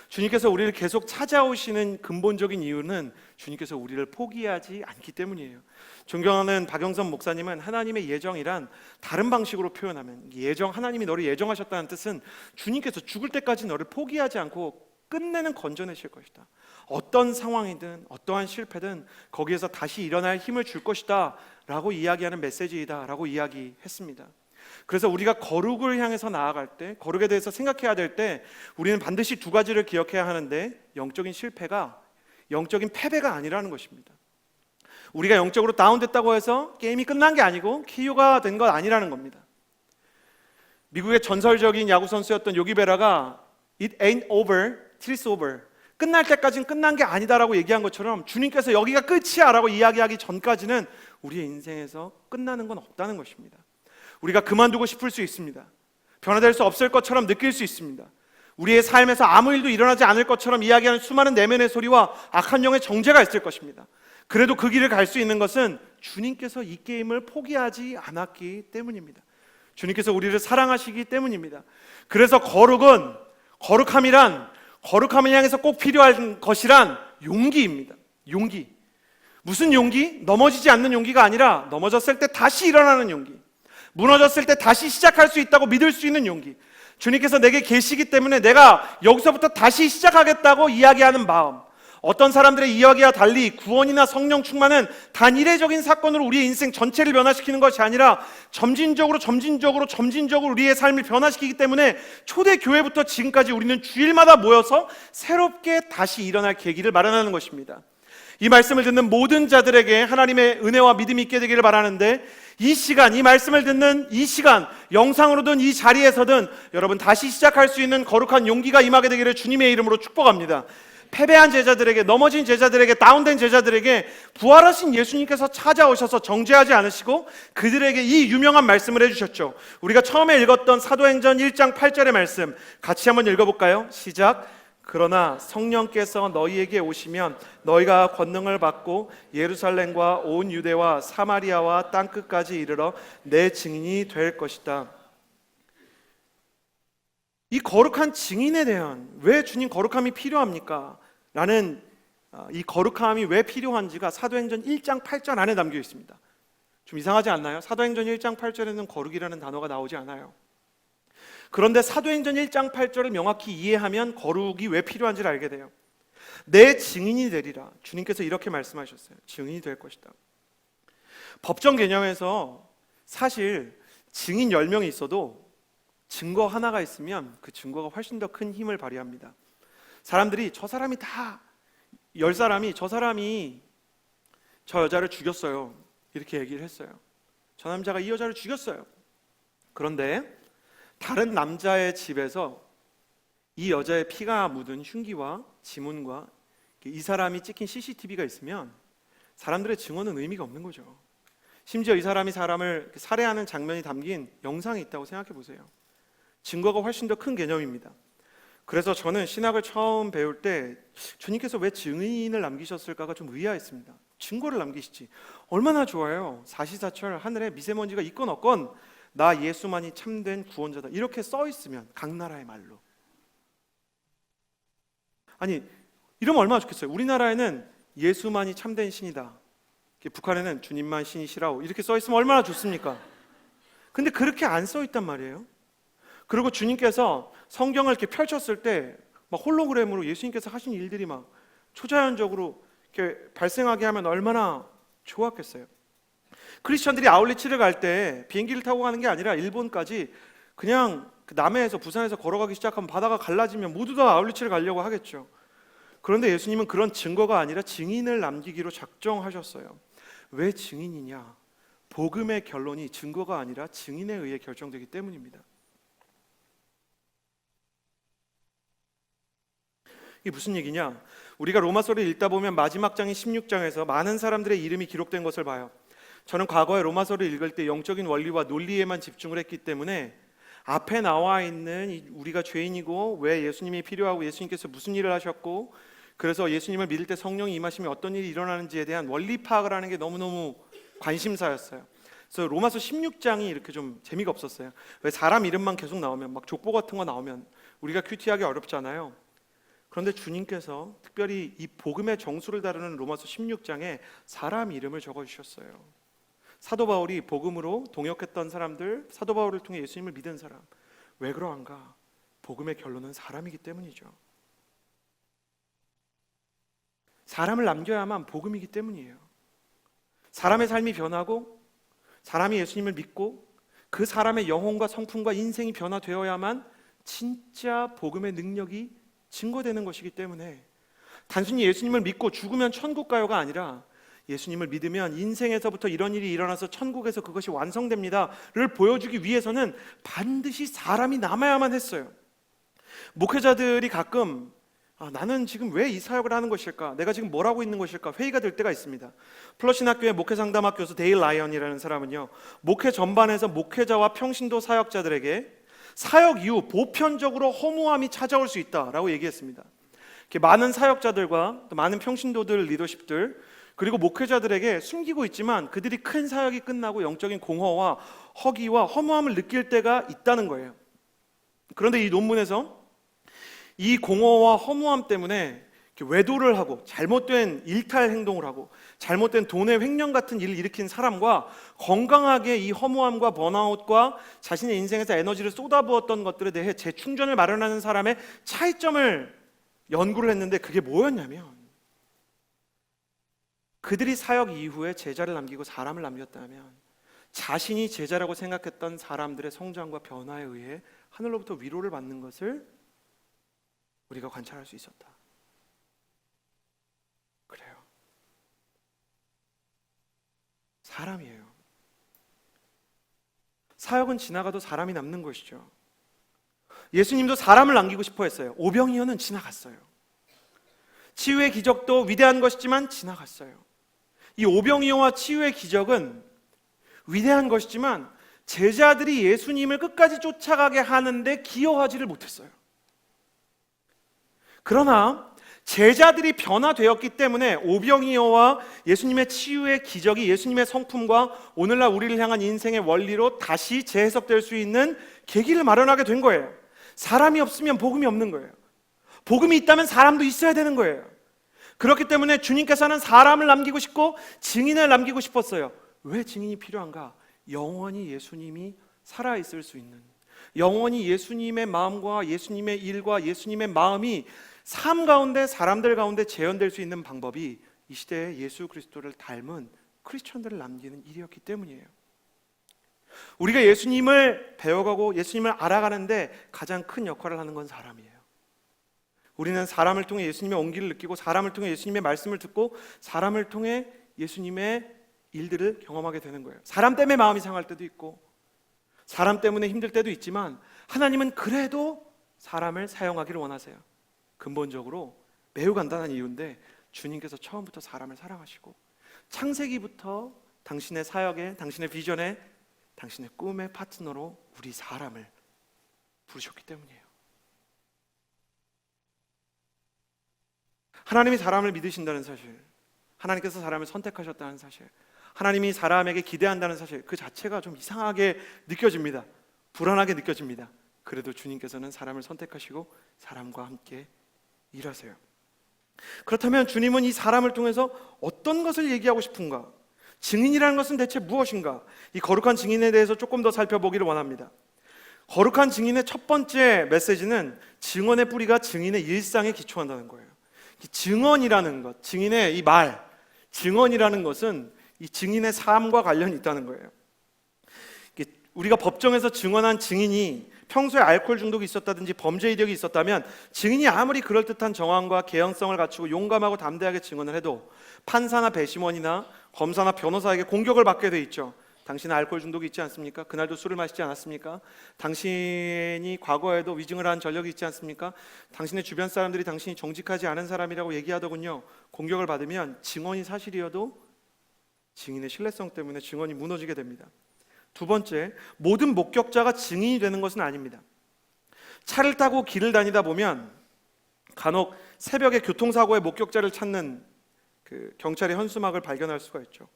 주님께서 우리를 계속 찾아오시는 근본적인 이유는 주님께서 우리를 포기하지 않기 때문이에요. 존경하는 박영선 목사님은 하나님의 예정이란 다른 방식으로 표현하면 하나님이 너를 예정하셨다는 뜻은 주님께서 죽을 때까지 너를 포기하지 않고 끝내는 건져내실 것이다. 어떤 상황이든 어떠한 실패든 거기에서 다시 일어날 힘을 줄 것이다 라고 이야기하는 메시지이다 라고 이야기했습니다. 그래서 우리가 거룩을 향해서 나아갈 때, 거룩에 대해서 생각해야 될 때 우리는 반드시 두 가지를 기억해야 하는데 영적인 실패가 영적인 패배가 아니라는 것입니다. 우리가 영적으로 다운됐다고 해서 게임이 끝난 게 아니고 KO가 된 것 아니라는 겁니다. 미국의 전설적인 야구 선수였던 요기 베라가 It ain't over till it's over, 끝날 때까지는 끝난 게 아니다라고 얘기한 것처럼 주님께서 여기가 끝이야 라고 이야기하기 전까지는 우리의 인생에서 끝나는 건 없다는 것입니다. 우리가 그만두고 싶을 수 있습니다. 변화될 수 없을 것처럼 느낄 수 있습니다. 우리의 삶에서 아무 일도 일어나지 않을 것처럼 이야기하는 수많은 내면의 소리와 악한 영의 정죄가 있을 것입니다. 그래도 그 길을 갈 수 있는 것은 주님께서 이 게임을 포기하지 않았기 때문입니다. 주님께서 우리를 사랑하시기 때문입니다. 그래서 거룩함을 향해서 꼭 필요한 것이란 용기입니다. 용기. 무슨 용기? 넘어지지 않는 용기가 아니라 넘어졌을 때 다시 일어나는 용기, 무너졌을 때 다시 시작할 수 있다고 믿을 수 있는 용기. 주님께서 내게 계시기 때문에 내가 여기서부터 다시 시작하겠다고 이야기하는 마음. 어떤 사람들의 이야기와 달리 구원이나 성령 충만은 단일회적인 사건으로 우리의 인생 전체를 변화시키는 것이 아니라 점진적으로 우리의 삶을 변화시키기 때문에 초대교회부터 지금까지 우리는 주일마다 모여서 새롭게 다시 일어날 계기를 마련하는 것입니다. 이 말씀을 듣는 모든 자들에게 하나님의 은혜와 믿음이 있게 되기를 바라는데, 이 시간, 이 말씀을 듣는 이 시간, 영상으로든 이 자리에서든 여러분 다시 시작할 수 있는 거룩한 용기가 임하게 되기를 주님의 이름으로 축복합니다. 패배한 제자들에게, 넘어진 제자들에게, 다운된 제자들에게 부활하신 예수님께서 찾아오셔서 정죄하지 않으시고 그들에게 이 유명한 말씀을 해주셨죠. 우리가 처음에 읽었던 사도행전 1장 8절의 말씀 같이 한번 읽어볼까요? 시작. 그러나 성령께서 너희에게 오시면 너희가 권능을 받고 예루살렘과 온 유대와 사마리아와 땅끝까지 이르러 내 증인이 될 것이다. 이 거룩한 증인에 대한, 왜 주님 거룩함이 필요합니까? 라는 이 거룩함이 왜 필요한지가 사도행전 1장 8절 안에 담겨 있습니다. 좀 이상하지 않나요? 사도행전 1장 8절에는 거룩이라는 단어가 나오지 않아요. 그런데 사도행전 1장 8절을 명확히 이해하면 거룩이 왜 필요한지를 알게 돼요. 내 증인이 되리라. 주님께서 이렇게 말씀하셨어요. 증인이 될 것이다. 법정 개념에서 사실 증인 10명이 있어도 증거 하나가 있으면 그 증거가 훨씬 더 큰 힘을 발휘합니다. 사람들이 저 사람이 다 10사람이 저 사람이 저 여자를 죽였어요 이렇게 얘기를 했어요. 저 남자가 이 여자를 죽였어요. 그런데 다른 남자의 집에서 이 여자의 피가 묻은 흉기와 지문과 이 사람이 찍힌 CCTV가 있으면 사람들의 증언은 의미가 없는 거죠. 심지어 이 사람이 사람을 살해하는 장면이 담긴 영상이 있다고 생각해 보세요. 증거가 훨씬 더 큰 개념입니다. 그래서 저는 신학을 처음 배울 때 주님께서 왜 증인을 남기셨을까가 좀 의아했습니다. 증거를 남기시지 얼마나 좋아요. 사시사철 하늘에 미세먼지가 있건 없건 나 예수만이 참된 구원자다 이렇게 써 있으면 각 나라의 말로, 아니 이러면 얼마나 좋겠어요. 우리나라에는 예수만이 참된 신이다, 북한에는 주님만 신이시라고 이렇게 써 있으면 얼마나 좋습니까? 근데 그렇게 안 써 있단 말이에요. 그리고 주님께서 성경을 이렇게 펼쳤을 때 막 홀로그램으로 예수님께서 하신 일들이 막 초자연적으로 이렇게 발생하게 하면 얼마나 좋았겠어요. 크리스천들이 아울리치를 갈 때 비행기를 타고 가는 게 아니라 일본까지 그냥 남해에서 부산에서 걸어가기 시작하면 바다가 갈라지면 모두 다 아울리치를 가려고 하겠죠. 그런데 예수님은 그런 증거가 아니라 증인을 남기기로 작정하셨어요. 왜 증인이냐? 복음의 결론이 증거가 아니라 증인에 의해 결정되기 때문입니다. 이게 무슨 얘기냐? 우리가 로마서를 읽다 보면 마지막 장인 16장에서 많은 사람들의 이름이 기록된 것을 봐요. 저는 과거에 로마서를 읽을 때 영적인 원리와 논리에만 집중을 했기 때문에 앞에 나와 있는 우리가 죄인이고 왜 예수님이 필요하고 예수님께서 무슨 일을 하셨고 그래서 예수님을 믿을 때 성령이 임하시면 어떤 일이 일어나는지에 대한 원리 파악을 하는 게 너무너무 관심사였어요. 그래서 로마서 16장이 이렇게 좀 재미가 없었어요. 왜 사람 이름만 계속 나오면 막 족보 같은 거 나오면 우리가 큐티하기 어렵잖아요. 그런데 주님께서 특별히 이 복음의 정수를 다루는 로마서 16장에 사람 이름을 적어주셨어요. 사도 바울이 복음으로 동역했던 사람들, 사도 바울을 통해 예수님을 믿은 사람. 왜 그러한가? 복음의 결론은 사람이기 때문이죠. 사람을 남겨야만 복음이기 때문이에요. 사람의 삶이 변하고 사람이 예수님을 믿고 그 사람의 영혼과 성품과 인생이 변화되어야만 진짜 복음의 능력이 증거되는 것이기 때문에 단순히 예수님을 믿고 죽으면 천국 가요가 아니라 예수님을 믿으면 인생에서부터 이런 일이 일어나서 천국에서 그것이 완성됩니다를 보여주기 위해서는 반드시 사람이 남아야만 했어요. 목회자들이 가끔 나는 지금 왜 이 사역을 하는 것일까? 내가 지금 뭘 하고 있는 것일까? 회의가 될 때가 있습니다. 플러신학교의 목회상담학 교수 데일 라이언이라는 사람은요, 목회 전반에서 목회자와 평신도 사역자들에게 사역 이후 보편적으로 허무함이 찾아올 수 있다라고 얘기했습니다. 많은 사역자들과 또 많은 평신도들, 리더십들 그리고 목회자들에게 숨기고 있지만 그들이 큰 사역이 끝나고 영적인 공허와 허기와 허무함을 느낄 때가 있다는 거예요. 그런데 이 논문에서 이 공허와 허무함 때문에 외도를 하고 잘못된 일탈 행동을 하고 잘못된 돈의 횡령 같은 일을 일으킨 사람과 건강하게 이 허무함과 번아웃과 자신의 인생에서 에너지를 쏟아부었던 것들에 대해 재충전을 마련하는 사람의 차이점을 연구를 했는데 그게 뭐였냐면 그들이 사역 이후에 제자를 남기고 사람을 남겼다면 자신이 제자라고 생각했던 사람들의 성장과 변화에 의해 하늘로부터 위로를 받는 것을 우리가 관찰할 수 있었다. 그래요. 사람이에요. 사역은 지나가도 사람이 남는 것이죠. 예수님도 사람을 남기고 싶어 했어요. 오병이어는 지나갔어요. 치유의 기적도 위대한 것이지만 지나갔어요. 이 오병이어와 치유의 기적은 위대한 것이지만 제자들이 예수님을 끝까지 쫓아가게 하는데 기여하지를 못했어요. 그러나 제자들이 변화되었기 때문에 오병이어와 예수님의 치유의 기적이 예수님의 성품과 오늘날 우리를 향한 인생의 원리로 다시 재해석될 수 있는 계기를 마련하게 된 거예요. 사람이 없으면 복음이 없는 거예요. 복음이 있다면 사람도 있어야 되는 거예요. 그렇기 때문에 주님께서는 사람을 남기고 싶고 증인을 남기고 싶었어요. 왜 증인이 필요한가? 영원히 예수님이 살아있을 수 있는, 영원히 예수님의 마음과 예수님의 일과 예수님의 마음이 삶 가운데 사람들 가운데 재현될 수 있는 방법이 이 시대에 예수 그리스도를 닮은 크리스천들을 남기는 일이었기 때문이에요. 우리가 예수님을 배워가고 예수님을 알아가는데 가장 큰 역할을 하는 건 사람이에요. 우리는 사람을 통해 예수님의 온기를 느끼고 사람을 통해 예수님의 말씀을 듣고 사람을 통해 예수님의 일들을 경험하게 되는 거예요. 사람 때문에 마음이 상할 때도 있고 사람 때문에 힘들 때도 있지만 하나님은 그래도 사람을 사용하기를 원하세요. 근본적으로 매우 간단한 이유인데 주님께서 처음부터 사람을 사랑하시고 창세기부터 당신의 사역에, 당신의 비전에, 당신의 꿈의 파트너로 우리 사람을 부르셨기 때문이에요. 하나님이 사람을 믿으신다는 사실, 하나님께서 사람을 선택하셨다는 사실, 하나님이 사람에게 기대한다는 사실, 그 자체가 좀 이상하게 느껴집니다. 불안하게 느껴집니다. 그래도 주님께서는 사람을 선택하시고 사람과 함께 일하세요. 그렇다면 주님은 이 사람을 통해서 어떤 것을 얘기하고 싶은가? 증인이라는 것은 대체 무엇인가? 이 거룩한 증인에 대해서 조금 더 살펴보기를 원합니다. 거룩한 증인의 첫 번째 메시지는 증언의 뿌리가 증인의 일상에 기초한다는 거예요. 증언이라는 것, 증인의 이 말, 증언이라는 것은 이 증인의 삶과 관련이 있다는 거예요. 우리가 법정에서 증언한 증인이 평소에 알코올 중독이 있었다든지 범죄 이력이 있었다면 증인이 아무리 그럴듯한 정황과 개연성을 갖추고 용감하고 담대하게 증언을 해도 판사나 배심원이나 검사나 변호사에게 공격을 받게 돼 있죠. 당신은 알코올 중독이 있지 않습니까? 그날도 술을 마시지 않았습니까? 당신이 과거에도 위증을 한 전력이 있지 않습니까? 당신의 주변 사람들이 당신이 정직하지 않은 사람이라고 얘기하더군요. 공격을 받으면 증언이 사실이어도 증인의 신뢰성 때문에 증언이 무너지게 됩니다. 두 번째, 모든 목격자가 증인이 되는 것은 아닙니다. 차를 타고 길을 다니다 보면 간혹 새벽에 교통사고의 목격자를 찾는 그 경찰의 현수막을 발견할 수가 있죠.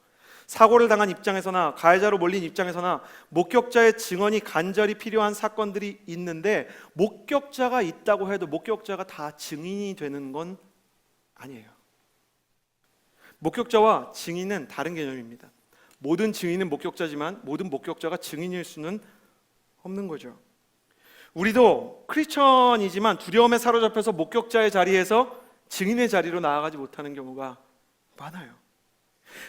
사고를 당한 입장에서나 가해자로 몰린 입장에서나 목격자의 증언이 간절히 필요한 사건들이 있는데 목격자가 있다고 해도 목격자가 다 증인이 되는 건 아니에요. 목격자와 증인은 다른 개념입니다. 모든 증인은 목격자지만 모든 목격자가 증인일 수는 없는 거죠. 우리도 크리스천이지만 두려움에 사로잡혀서 목격자의 자리에서 증인의 자리로 나아가지 못하는 경우가 많아요.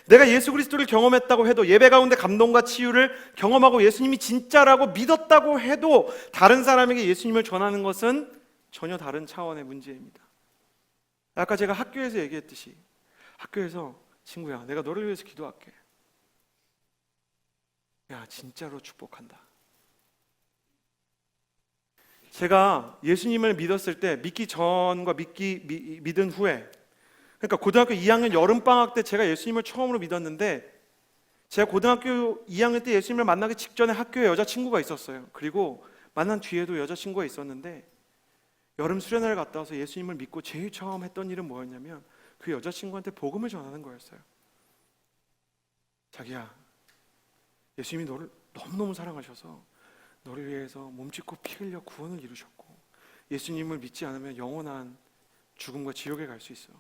내가 예수 그리스도를 경험했다고 해도 예배 가운데 감동과 치유를 경험하고 예수님이 진짜라고 믿었다고 해도 다른 사람에게 예수님을 전하는 것은 전혀 다른 차원의 문제입니다. 아까 제가 학교에서 얘기했듯이 학교에서 친구야, 내가 너를 위해서 기도할게. 야, 진짜로 축복한다. 제가 예수님을 믿었을 때 믿기 전과 믿은 후에, 그러니까 고등학교 2학년 여름방학 때 제가 예수님을 처음으로 믿었는데 제가 고등학교 2학년 때 예수님을 만나기 직전에 학교에 여자친구가 있었어요. 그리고 만난 뒤에도 여자친구가 있었는데 여름 수련회를 갔다 와서 예수님을 믿고 제일 처음 했던 일은 뭐였냐면 그 여자친구한테 복음을 전하는 거였어요. 자기야, 예수님이 너를 너무너무 사랑하셔서 너를 위해서 몸짓고 피 흘려 구원을 이루셨고 예수님을 믿지 않으면 영원한 죽음과 지옥에 갈 수 있어.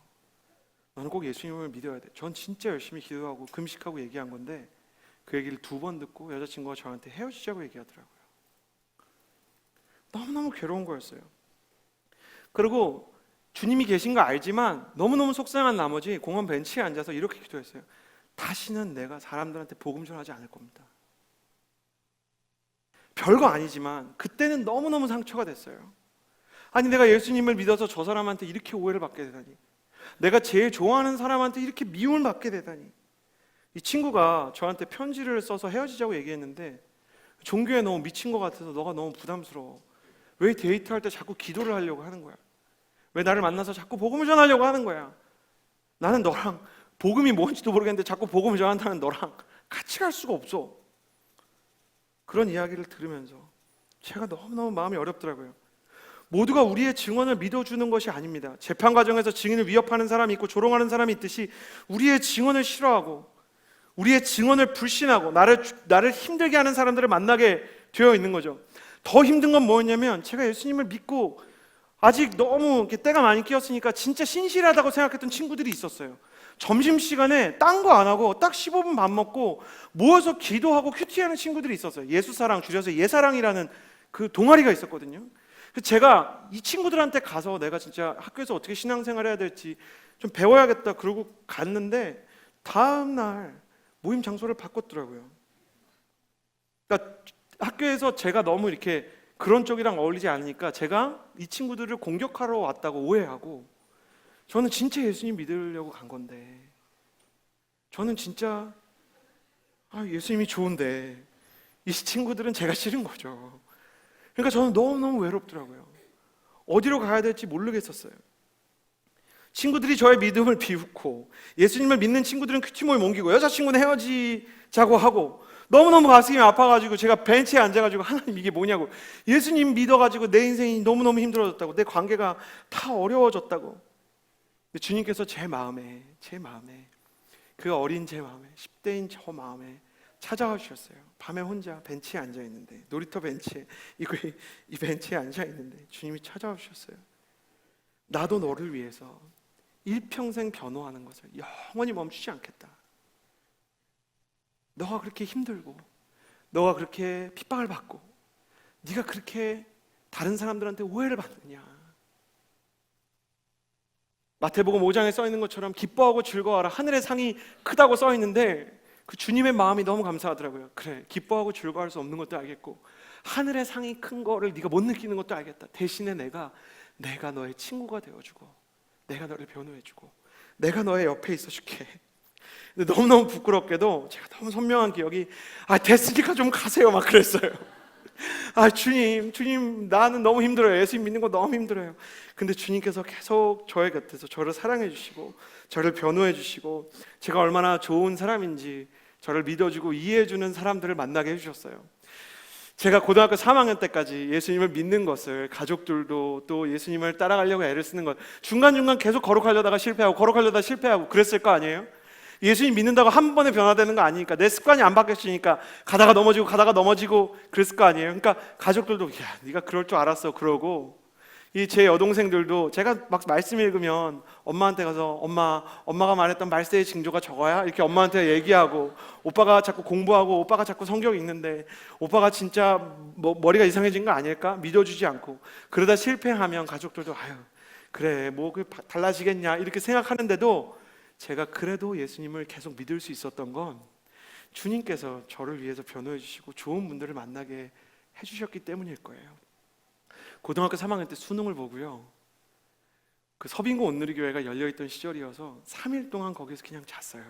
너는 꼭 예수님을 믿어야 돼. 전 진짜 열심히 기도하고 금식하고 얘기한 건데 그 얘기를 2번 듣고 여자친구가 저한테 헤어지자고 얘기하더라고요. 너무너무 괴로운 거였어요. 그리고 주님이 계신 거 알지만 너무너무 속상한 나머지 공원 벤치에 앉아서 이렇게 기도했어요. 다시는 내가 사람들한테 복음 전하지 않을 겁니다. 별거 아니지만 그때는 너무너무 상처가 됐어요. 아니, 내가 예수님을 믿어서 저 사람한테 이렇게 오해를 받게 되다니, 내가 제일 좋아하는 사람한테 이렇게 미움을 받게 되다니. 이 친구가 저한테 편지를 써서 헤어지자고 얘기했는데 종교에 너무 미친 것 같아서 너가 너무 부담스러워. 왜 데이트할 때 자꾸 기도를 하려고 하는 거야? 왜 나를 만나서 자꾸 복음을 전하려고 하는 거야? 나는 너랑 복음이 뭔지도 모르겠는데 자꾸 복음을 전한다는 너랑 같이 갈 수가 없어. 그런 이야기를 들으면서 제가 너무너무 마음이 어렵더라고요. 모두가 우리의 증언을 믿어주는 것이 아닙니다. 재판 과정에서 증인을 위협하는 사람이 있고 조롱하는 사람이 있듯이 우리의 증언을 싫어하고 우리의 증언을 불신하고 나를 힘들게 하는 사람들을 만나게 되어 있는 거죠. 더 힘든 건 뭐였냐면 제가 예수님을 믿고 아직 너무 때가 많이 끼었으니까 진짜 신실하다고 생각했던 친구들이 있었어요. 점심시간에 딴 거 안 하고 딱 15분 밥 먹고 모여서 기도하고 큐티하는 친구들이 있었어요. 예수사랑, 줄여서 예사랑이라는 그 동아리가 있었거든요. 제가 이 친구들한테 가서 내가 진짜 학교에서 어떻게 신앙생활 해야 될지 좀 배워야겠다 그러고 갔는데 다음 날 모임 장소를 바꿨더라고요. 그러니까 학교에서 제가 너무 이렇게 그런 쪽이랑 어울리지 않으니까 제가 이 친구들을 공격하러 왔다고 오해하고, 저는 진짜 예수님 믿으려고 간 건데, 저는 진짜 예수님이 좋은데 이 친구들은 제가 싫은 거죠. 그러니까 저는 너무너무 외롭더라고요. 어디로 가야 될지 모르겠었어요. 친구들이 저의 믿음을 비웃고 예수님을 믿는 친구들은 큐티 모임 옮기고 여자친구는 헤어지자고 하고, 너무너무 가슴이 아파가지고 제가 벤치에 앉아가지고 하나님 이게 뭐냐고, 예수님 믿어가지고 내 인생이 너무너무 힘들어졌다고, 내 관계가 다 어려워졌다고. 근데 주님께서 제 마음에 그 어린 제 마음에 10대인 저 마음에 찾아와 주셨어요. 밤에 혼자 벤치에 앉아있는데, 놀이터 벤치에 이 벤치에 앉아있는데 주님이 찾아와 주셨어요. 나도 너를 위해서 일평생 변호하는 것을 영원히 멈추지 않겠다. 너가 그렇게 힘들고 너가 그렇게 핍박을 받고 네가 그렇게 다른 사람들한테 오해를 받느냐. 마태복음 5장에 써 있는 것처럼 기뻐하고 즐거워하라. 하늘의 상이 크다고 써 있는데 그 주님의 마음이 너무 감사하더라고요. 그래, 기뻐하고 즐거워할 수 없는 것도 알겠고 하늘의 상이 큰 거를 네가 못 느끼는 것도 알겠다. 대신에 내가 너의 친구가 되어주고 내가 너를 변호해주고 내가 너의 옆에 있어줄게. 근데 너무너무 부끄럽게도 제가 너무 선명한 기억이, 됐으니까 좀 가세요 막 그랬어요. 주님 나는 너무 힘들어요. 예수님 믿는 거 너무 힘들어요. 근데 주님께서 계속 저의 곁에서 저를 사랑해 주시고 저를 변호해 주시고 제가 얼마나 좋은 사람인지 저를 믿어주고 이해해 주는 사람들을 만나게 해주셨어요. 제가 고등학교 3학년 때까지 예수님을 믿는 것을, 가족들도 또 예수님을 따라가려고 애를 쓰는 것, 중간중간 계속 거룩하려다가 실패하고 그랬을 거 아니에요? 예수님 믿는다고 한 번에 변화되는 거 아니니까, 내 습관이 안 바뀌었으니까 가다가 넘어지고 그랬을 거 아니에요. 그러니까 가족들도 네가 그럴 줄 알았어 그러고, 이 제 여동생들도 제가 막 말씀 읽으면 엄마한테 가서 엄마가 말했던 말세의 징조가 저거야? 이렇게 엄마한테 얘기하고, 오빠가 자꾸 공부하고 오빠가 자꾸 성경 읽는데 오빠가 진짜 머리가 이상해진 거 아닐까? 믿어주지 않고 그러다 실패하면 가족들도 그래 달라지겠냐 이렇게 생각하는데도, 제가 그래도 예수님을 계속 믿을 수 있었던 건 주님께서 저를 위해서 변호해 주시고 좋은 분들을 만나게 해주셨기 때문일 거예요. 고등학교 3학년 때 수능을 보고요, 그 서빙고 온누리교회가 열려있던 시절이어서 3일 동안 거기서 그냥 잤어요.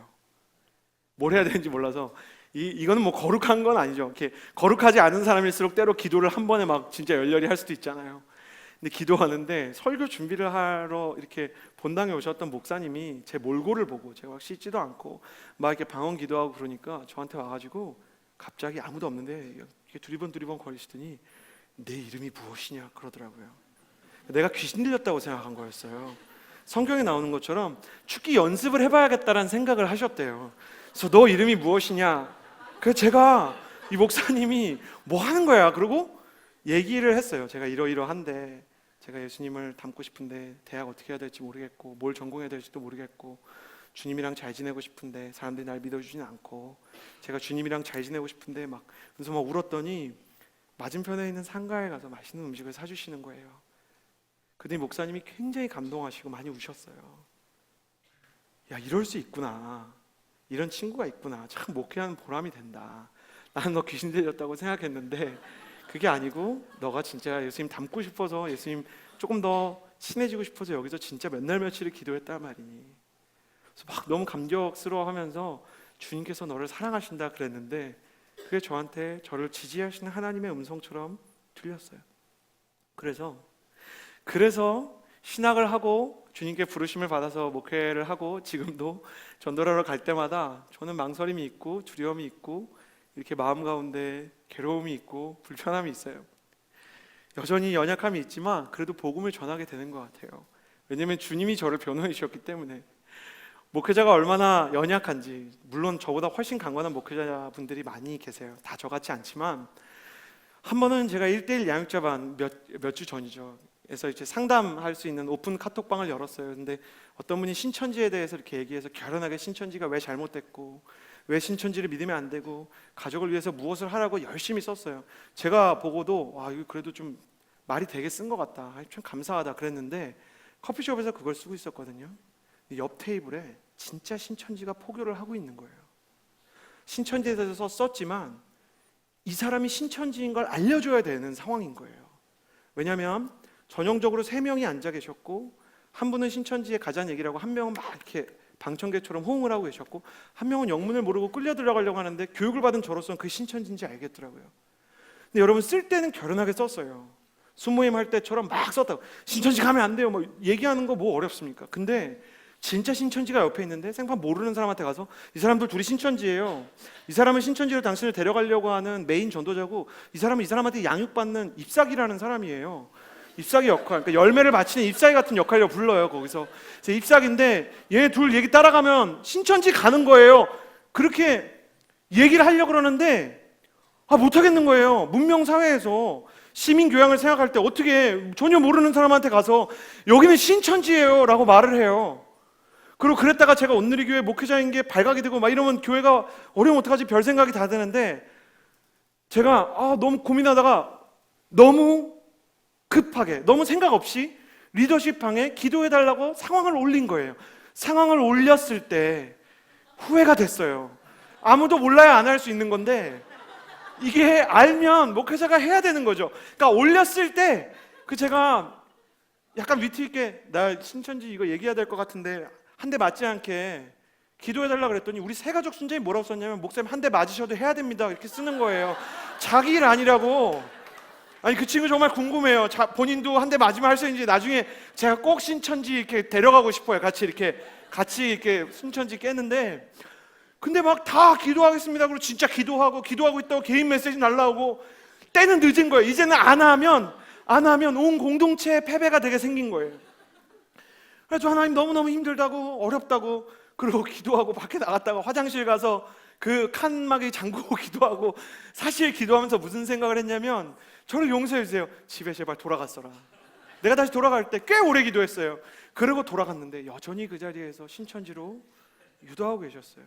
뭘 해야 되는지 몰라서. 이거는 뭐 거룩한 건 아니죠. 이렇게 거룩하지 않은 사람일수록 때로 기도를 한 번에 막 진짜 열렬히 할 수도 있잖아요. 근데 기도하는데 설교 준비를 하러 이렇게 본당에 오셨던 목사님이 제 몰골을 보고, 제가 막 씻지도 않고 막 이렇게 방언 기도하고 그러니까 저한테 와가지고 갑자기 아무도 없는데 이렇게 두리번 거리시더니 내 이름이 무엇이냐 그러더라고요. 내가 귀신 들렸다고 생각한 거였어요. 성경에 나오는 것처럼 축기 연습을 해봐야겠다라는 생각을 하셨대요. 그래서 너 이름이 무엇이냐? 그래서 제가, 이 목사님이 뭐 하는 거야? 그러고 얘기를 했어요. 제가 이러이러한데 제가 예수님을 닮고 싶은데 대학 어떻게 해야 될지 모르겠고 뭘 전공해야 될지도 모르겠고 주님이랑 잘 지내고 싶은데 사람들이 날 믿어주지는 않고 제가 주님이랑 잘 지내고 싶은데 그래서 막 울었더니 맞은편에 있는 상가에 가서 맛있는 음식을 사주시는 거예요. 그랬더니 목사님이 굉장히 감동하시고 많이 우셨어요. 이럴 수 있구나, 이런 친구가 있구나, 참 목회하는 보람이 된다. 나는 너 귀신 들렸다고 생각했는데 그게 아니고 너가 진짜 예수님 닮고 싶어서, 예수님 조금 더 친해지고 싶어서 여기서 진짜 몇 날 며칠을 기도했단 말이니. 그래서 막 너무 감격스러워하면서 주님께서 너를 사랑하신다 그랬는데, 그게 저한테 저를 지지하시는 하나님의 음성처럼 들렸어요. 그래서 신학을 하고 주님께 부르심을 받아서 목회를 하고 지금도 전도하러 갈 때마다 저는 망설임이 있고 두려움이 있고 이렇게 마음 가운데 괴로움이 있고 불편함이 있어요. 여전히 연약함이 있지만 그래도 복음을 전하게 되는 것 같아요. 왜냐하면 주님이 저를 변호해 주셨기 때문에. 목회자가 얼마나 연약한지, 물론 저보다 훨씬 강건한 목회자분들이 많이 계세요. 다 저같지 않지만 한 번은 제가 1:1 양육자반 몇 주 전이죠. 그래서 이제 상담할 수 있는 오픈 카톡방을 열었어요. 근데 어떤 분이 신천지에 대해서 이렇게 얘기해서 결연하게 신천지가 왜 잘못됐고 왜 신천지를 믿으면 안 되고 가족을 위해서 무엇을 하라고 열심히 썼어요. 제가 보고도 와, 이거 그래도 좀 말이 되게 쓴 것 같다, 참 감사하다 그랬는데 커피숍에서 그걸 쓰고 있었거든요. 옆 테이블에 진짜 신천지가 포교를 하고 있는 거예요. 신천지에 대해서 썼지만 이 사람이 신천지인 걸 알려줘야 되는 상황인 거예요. 왜냐하면 전형적으로 3명이 앉아 계셨고 한 분은 신천지에 가자는 얘기를 하고 한 명은 막 이렇게 방청객처럼 호응을 하고 계셨고 한 명은 영문을 모르고 끌려 들어가려고 하는데 교육을 받은 저로서는 그게 신천지인지 알겠더라고요. 근데 여러분 쓸 때는 결연하게 썼어요. 순모임 할 때처럼 막 썼다고. 신천지 가면 안 돼요 뭐 얘기하는 거 뭐 어렵습니까? 근데 진짜 신천지가 옆에 있는데 생판 모르는 사람한테 가서 이 사람들 둘이 신천지예요, 이 사람은 신천지로 당신을 데려가려고 하는 메인 전도자고 이 사람은 이 사람한테 양육받는 잎사귀라는 사람이에요. 잎사귀 역할, 그러니까 열매를 바치는 잎사귀 같은 역할로 불러요. 거기서 잎사귀인데 얘네 둘 얘기 따라가면 신천지 가는 거예요. 그렇게 얘기를 하려고 그러는데 못하겠는 거예요. 문명사회에서 시민교양을 생각할 때 어떻게 전혀 모르는 사람한테 가서 여기는 신천지예요 라고 말을 해요. 그리고 그랬다가 제가 온누리교회 목회자인 게 발각이 되고 막 이러면 교회가 어려우면 어떡하지 별 생각이 다 드는데 제가 너무 고민하다가 너무 급하게 너무 생각 없이 리더십방에 기도해달라고 상황을 올린 거예요. 상황을 올렸을 때 후회가 됐어요. 아무도 몰라야 안 할 수 있는 건데 이게 알면 목회자가 해야 되는 거죠. 그러니까 올렸을 때 제가 약간 위트 있게 나 신천지 이거 얘기해야 될 것 같은데 한 대 맞지 않게 기도해달라 그랬더니 우리 세 가족 순장이 뭐라고 썼냐면 목사님 한 대 맞으셔도 해야 됩니다 이렇게 쓰는 거예요. 자기 일 아니라고. 아니 그 친구 정말 궁금해요. 본인도 한 대 맞으면 할 수 있는지. 나중에 제가 꼭 신천지 이렇게 데려가고 싶어요. 같이 이렇게 신천지 깨는데 근데 막 다 기도하겠습니다 그리고 진짜 기도하고 있다고 개인 메시지 날라오고 때는 늦은 거예요. 이제는 안 하면 온 공동체의 패배가 되게 생긴 거예요. 그래서 하나님 너무너무 힘들다고 어렵다고 그리고 기도하고 밖에 나갔다가 화장실 가서 그 칸막이 잠그고 기도하고 사실 기도하면서 무슨 생각을 했냐면 저를 용서해 주세요. 집에 제발 돌아갔어라. 내가 다시 돌아갈 때 꽤 오래 기도했어요. 그리고 돌아갔는데 여전히 그 자리에서 신천지로 유도하고 계셨어요.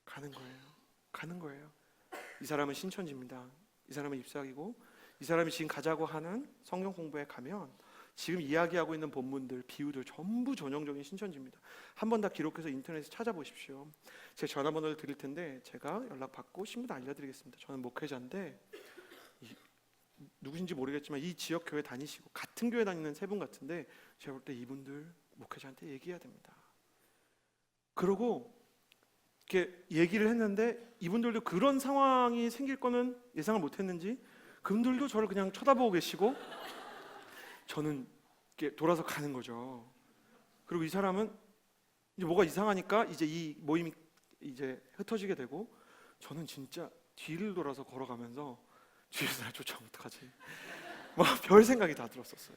가는 거예요. 이 사람은 신천지입니다. 이 사람은 잎사귀고 이 사람이 지금 가자고 하는 성경 공부에 가면 지금 이야기하고 있는 본문들, 비유들 전부 전형적인 신천지입니다. 한 번 다 기록해서 인터넷에 찾아보십시오. 제 전화번호를 드릴 텐데 제가 연락받고 신분 알려드리겠습니다. 저는 목회자인데 누구신지 모르겠지만 이 지역 교회 다니시고 같은 교회 다니는 세 분 같은데 제가 볼 때 이분들 목회자한테 얘기해야 됩니다. 그러고 이렇게 얘기를 했는데 이분들도 그런 상황이 생길 거는 예상을 못했는지 그분들도 저를 그냥 쳐다보고 계시고 저는 이렇게 돌아서 가는 거죠. 그리고 이 사람은 이제 뭐가 이상하니까 이제 이 모임이 이제 흩어지게 되고 저는 진짜 뒤를 돌아서 걸어가면서 뒤에서 날 쫓아오면 어떡하지? 막 별 생각이 다 들었었어요.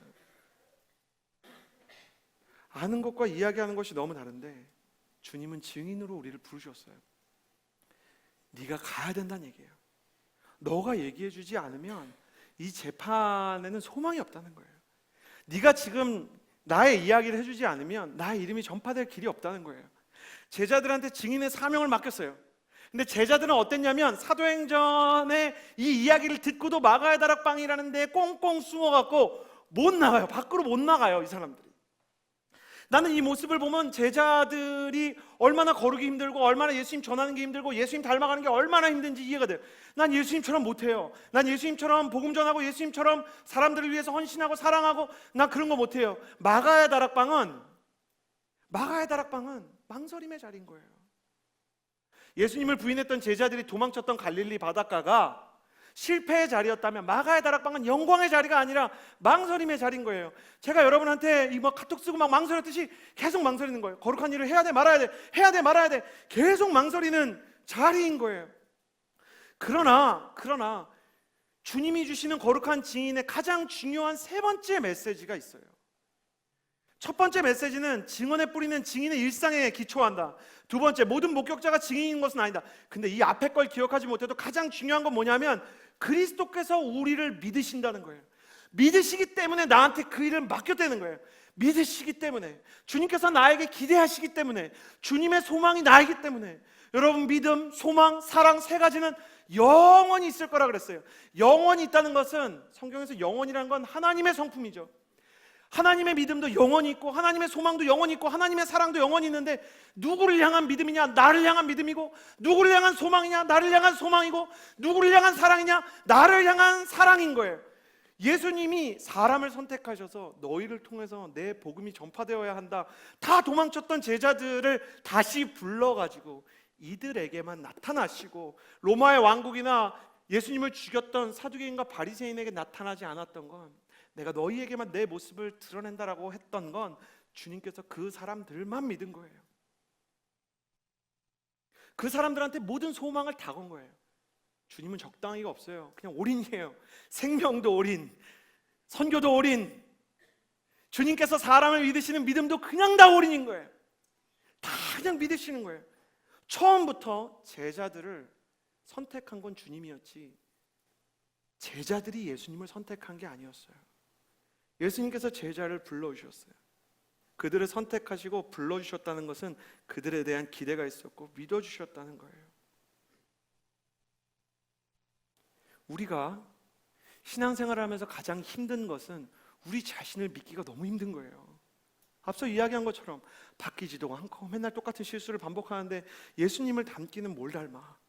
아는 것과 이야기하는 것이 너무 다른데 주님은 증인으로 우리를 부르셨어요. 네가 가야 된다는 얘기예요. 너가 얘기해 주지 않으면 이 재판에는 소망이 없다는 거예요. 네가 지금 나의 이야기를 해주지 않으면 나의 이름이 전파될 길이 없다는 거예요. 제자들한테 증인의 사명을 맡겼어요. 근데 제자들은 어땠냐면 사도행전의 이 이야기를 듣고도 마가의 다락방이라는 데에 꽁꽁 숨어갖고 못 나가요. 밖으로 못 나가요. 이 사람들이. 나는 이 모습을 보면 제자들이 얼마나 거르기 힘들고 얼마나 예수님 전하는 게 힘들고 예수님 닮아가는 게 얼마나 힘든지 이해가 돼요. 난 예수님처럼 못해요. 난 예수님처럼 복음 전하고 예수님처럼 사람들을 위해서 헌신하고 사랑하고 난 그런 거 못해요. 마가의 다락방은 망설임의 자리인 거예요. 예수님을 부인했던 제자들이 도망쳤던 갈릴리 바닷가가 실패의 자리였다면 마가의 다락방은 영광의 자리가 아니라 망설임의 자리인 거예요. 제가 여러분한테 이 카톡 쓰고 막 망설였듯이 계속 망설이는 거예요. 거룩한 일을 해야 돼 말아야 돼, 해야 돼 말아야 돼, 계속 망설이는 자리인 거예요. 그러나 주님이 주시는 거룩한 증인의 가장 중요한 세 번째 메시지가 있어요. 첫 번째 메시지는 증언에 뿌리는 증인의 일상에 기초한다. 두 번째, 모든 목격자가 증인인 것은 아니다. 근데 이 앞에 걸 기억하지 못해도 가장 중요한 건 뭐냐면 그리스도께서 우리를 믿으신다는 거예요. 믿으시기 때문에 나한테 그 일을 맡겼다는 거예요. 믿으시기 때문에, 주님께서 나에게 기대하시기 때문에, 주님의 소망이 나이기 때문에. 여러분, 믿음, 소망, 사랑 세 가지는 영원히 있을 거라 그랬어요. 영원히 있다는 것은, 성경에서 영원이라는 건 하나님의 성품이죠. 하나님의 믿음도 영원히 있고, 하나님의 소망도 영원히 있고, 하나님의 사랑도 영원히 있는데, 누구를 향한 믿음이냐? 나를 향한 믿음이고, 누구를 향한 소망이냐? 나를 향한 소망이고, 누구를 향한 사랑이냐? 나를 향한 사랑인 거예요. 예수님이 사람을 선택하셔서 너희를 통해서 내 복음이 전파되어야 한다, 다 도망쳤던 제자들을 다시 불러가지고 이들에게만 나타나시고, 로마의 왕국이나 예수님을 죽였던 사두개인과 바리새인에게 나타나지 않았던 건, 내가 너희에게만 내 모습을 드러낸다라고 했던 건 주님께서 그 사람들만 믿은 거예요. 그 사람들한테 모든 소망을 다 건 거예요. 주님은 적당히가 없어요. 그냥 올인이에요. 생명도 올인, 선교도 올인, 주님께서 사람을 믿으시는 믿음도 그냥 다 올인인 거예요. 다 그냥 믿으시는 거예요. 처음부터 제자들을 선택한 건 주님이었지, 제자들이 예수님을 선택한 게 아니었어요. 예수님께서 제자를 불러주셨어요. 그들을 선택하시고 불러주셨다는 것은 그들에 대한 기대가 있었고 믿어주셨다는 거예요. 우리가 신앙생활을 하면서 가장 힘든 것은 우리 자신을 믿기가 너무 힘든 거예요. 앞서 이야기한 것처럼 바뀌지도 않고 맨날 똑같은 실수를 반복하는데 예수님을 닮기는 뭘 닮아?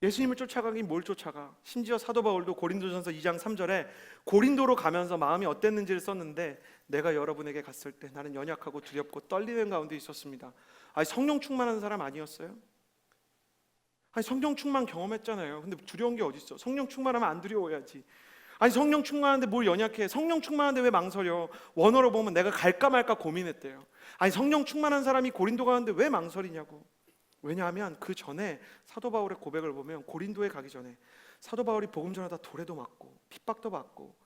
예수님을 쫓아가긴 뭘 쫓아가? 심지어 사도 바울도 고린도전서 2장 3절에 고린도로 가면서 마음이 어땠는지를 썼는데, 내가 여러분에게 갔을 때 나는 연약하고 두렵고 떨리는 가운데 있었습니다. 아니, 성령 충만한 사람 아니었어요? 아니, 성령 충만 경험했잖아요. 근데 두려운 게 어디 있어? 성령 충만하면 안 두려워야지. 아니, 성령 충만한데 뭘 연약해? 성령 충만한데 왜 망설여? 원어로 보면 내가 갈까 말까 고민했대요. 아니, 성령 충만한 사람이 고린도 가는데 왜 망설이냐고. 왜냐하면 그 전에 사도 바울의 고백을 보면, 고린도에 가기 전에 사도 바울이 복음 전하다 돌에도 맞고 핍박도 받고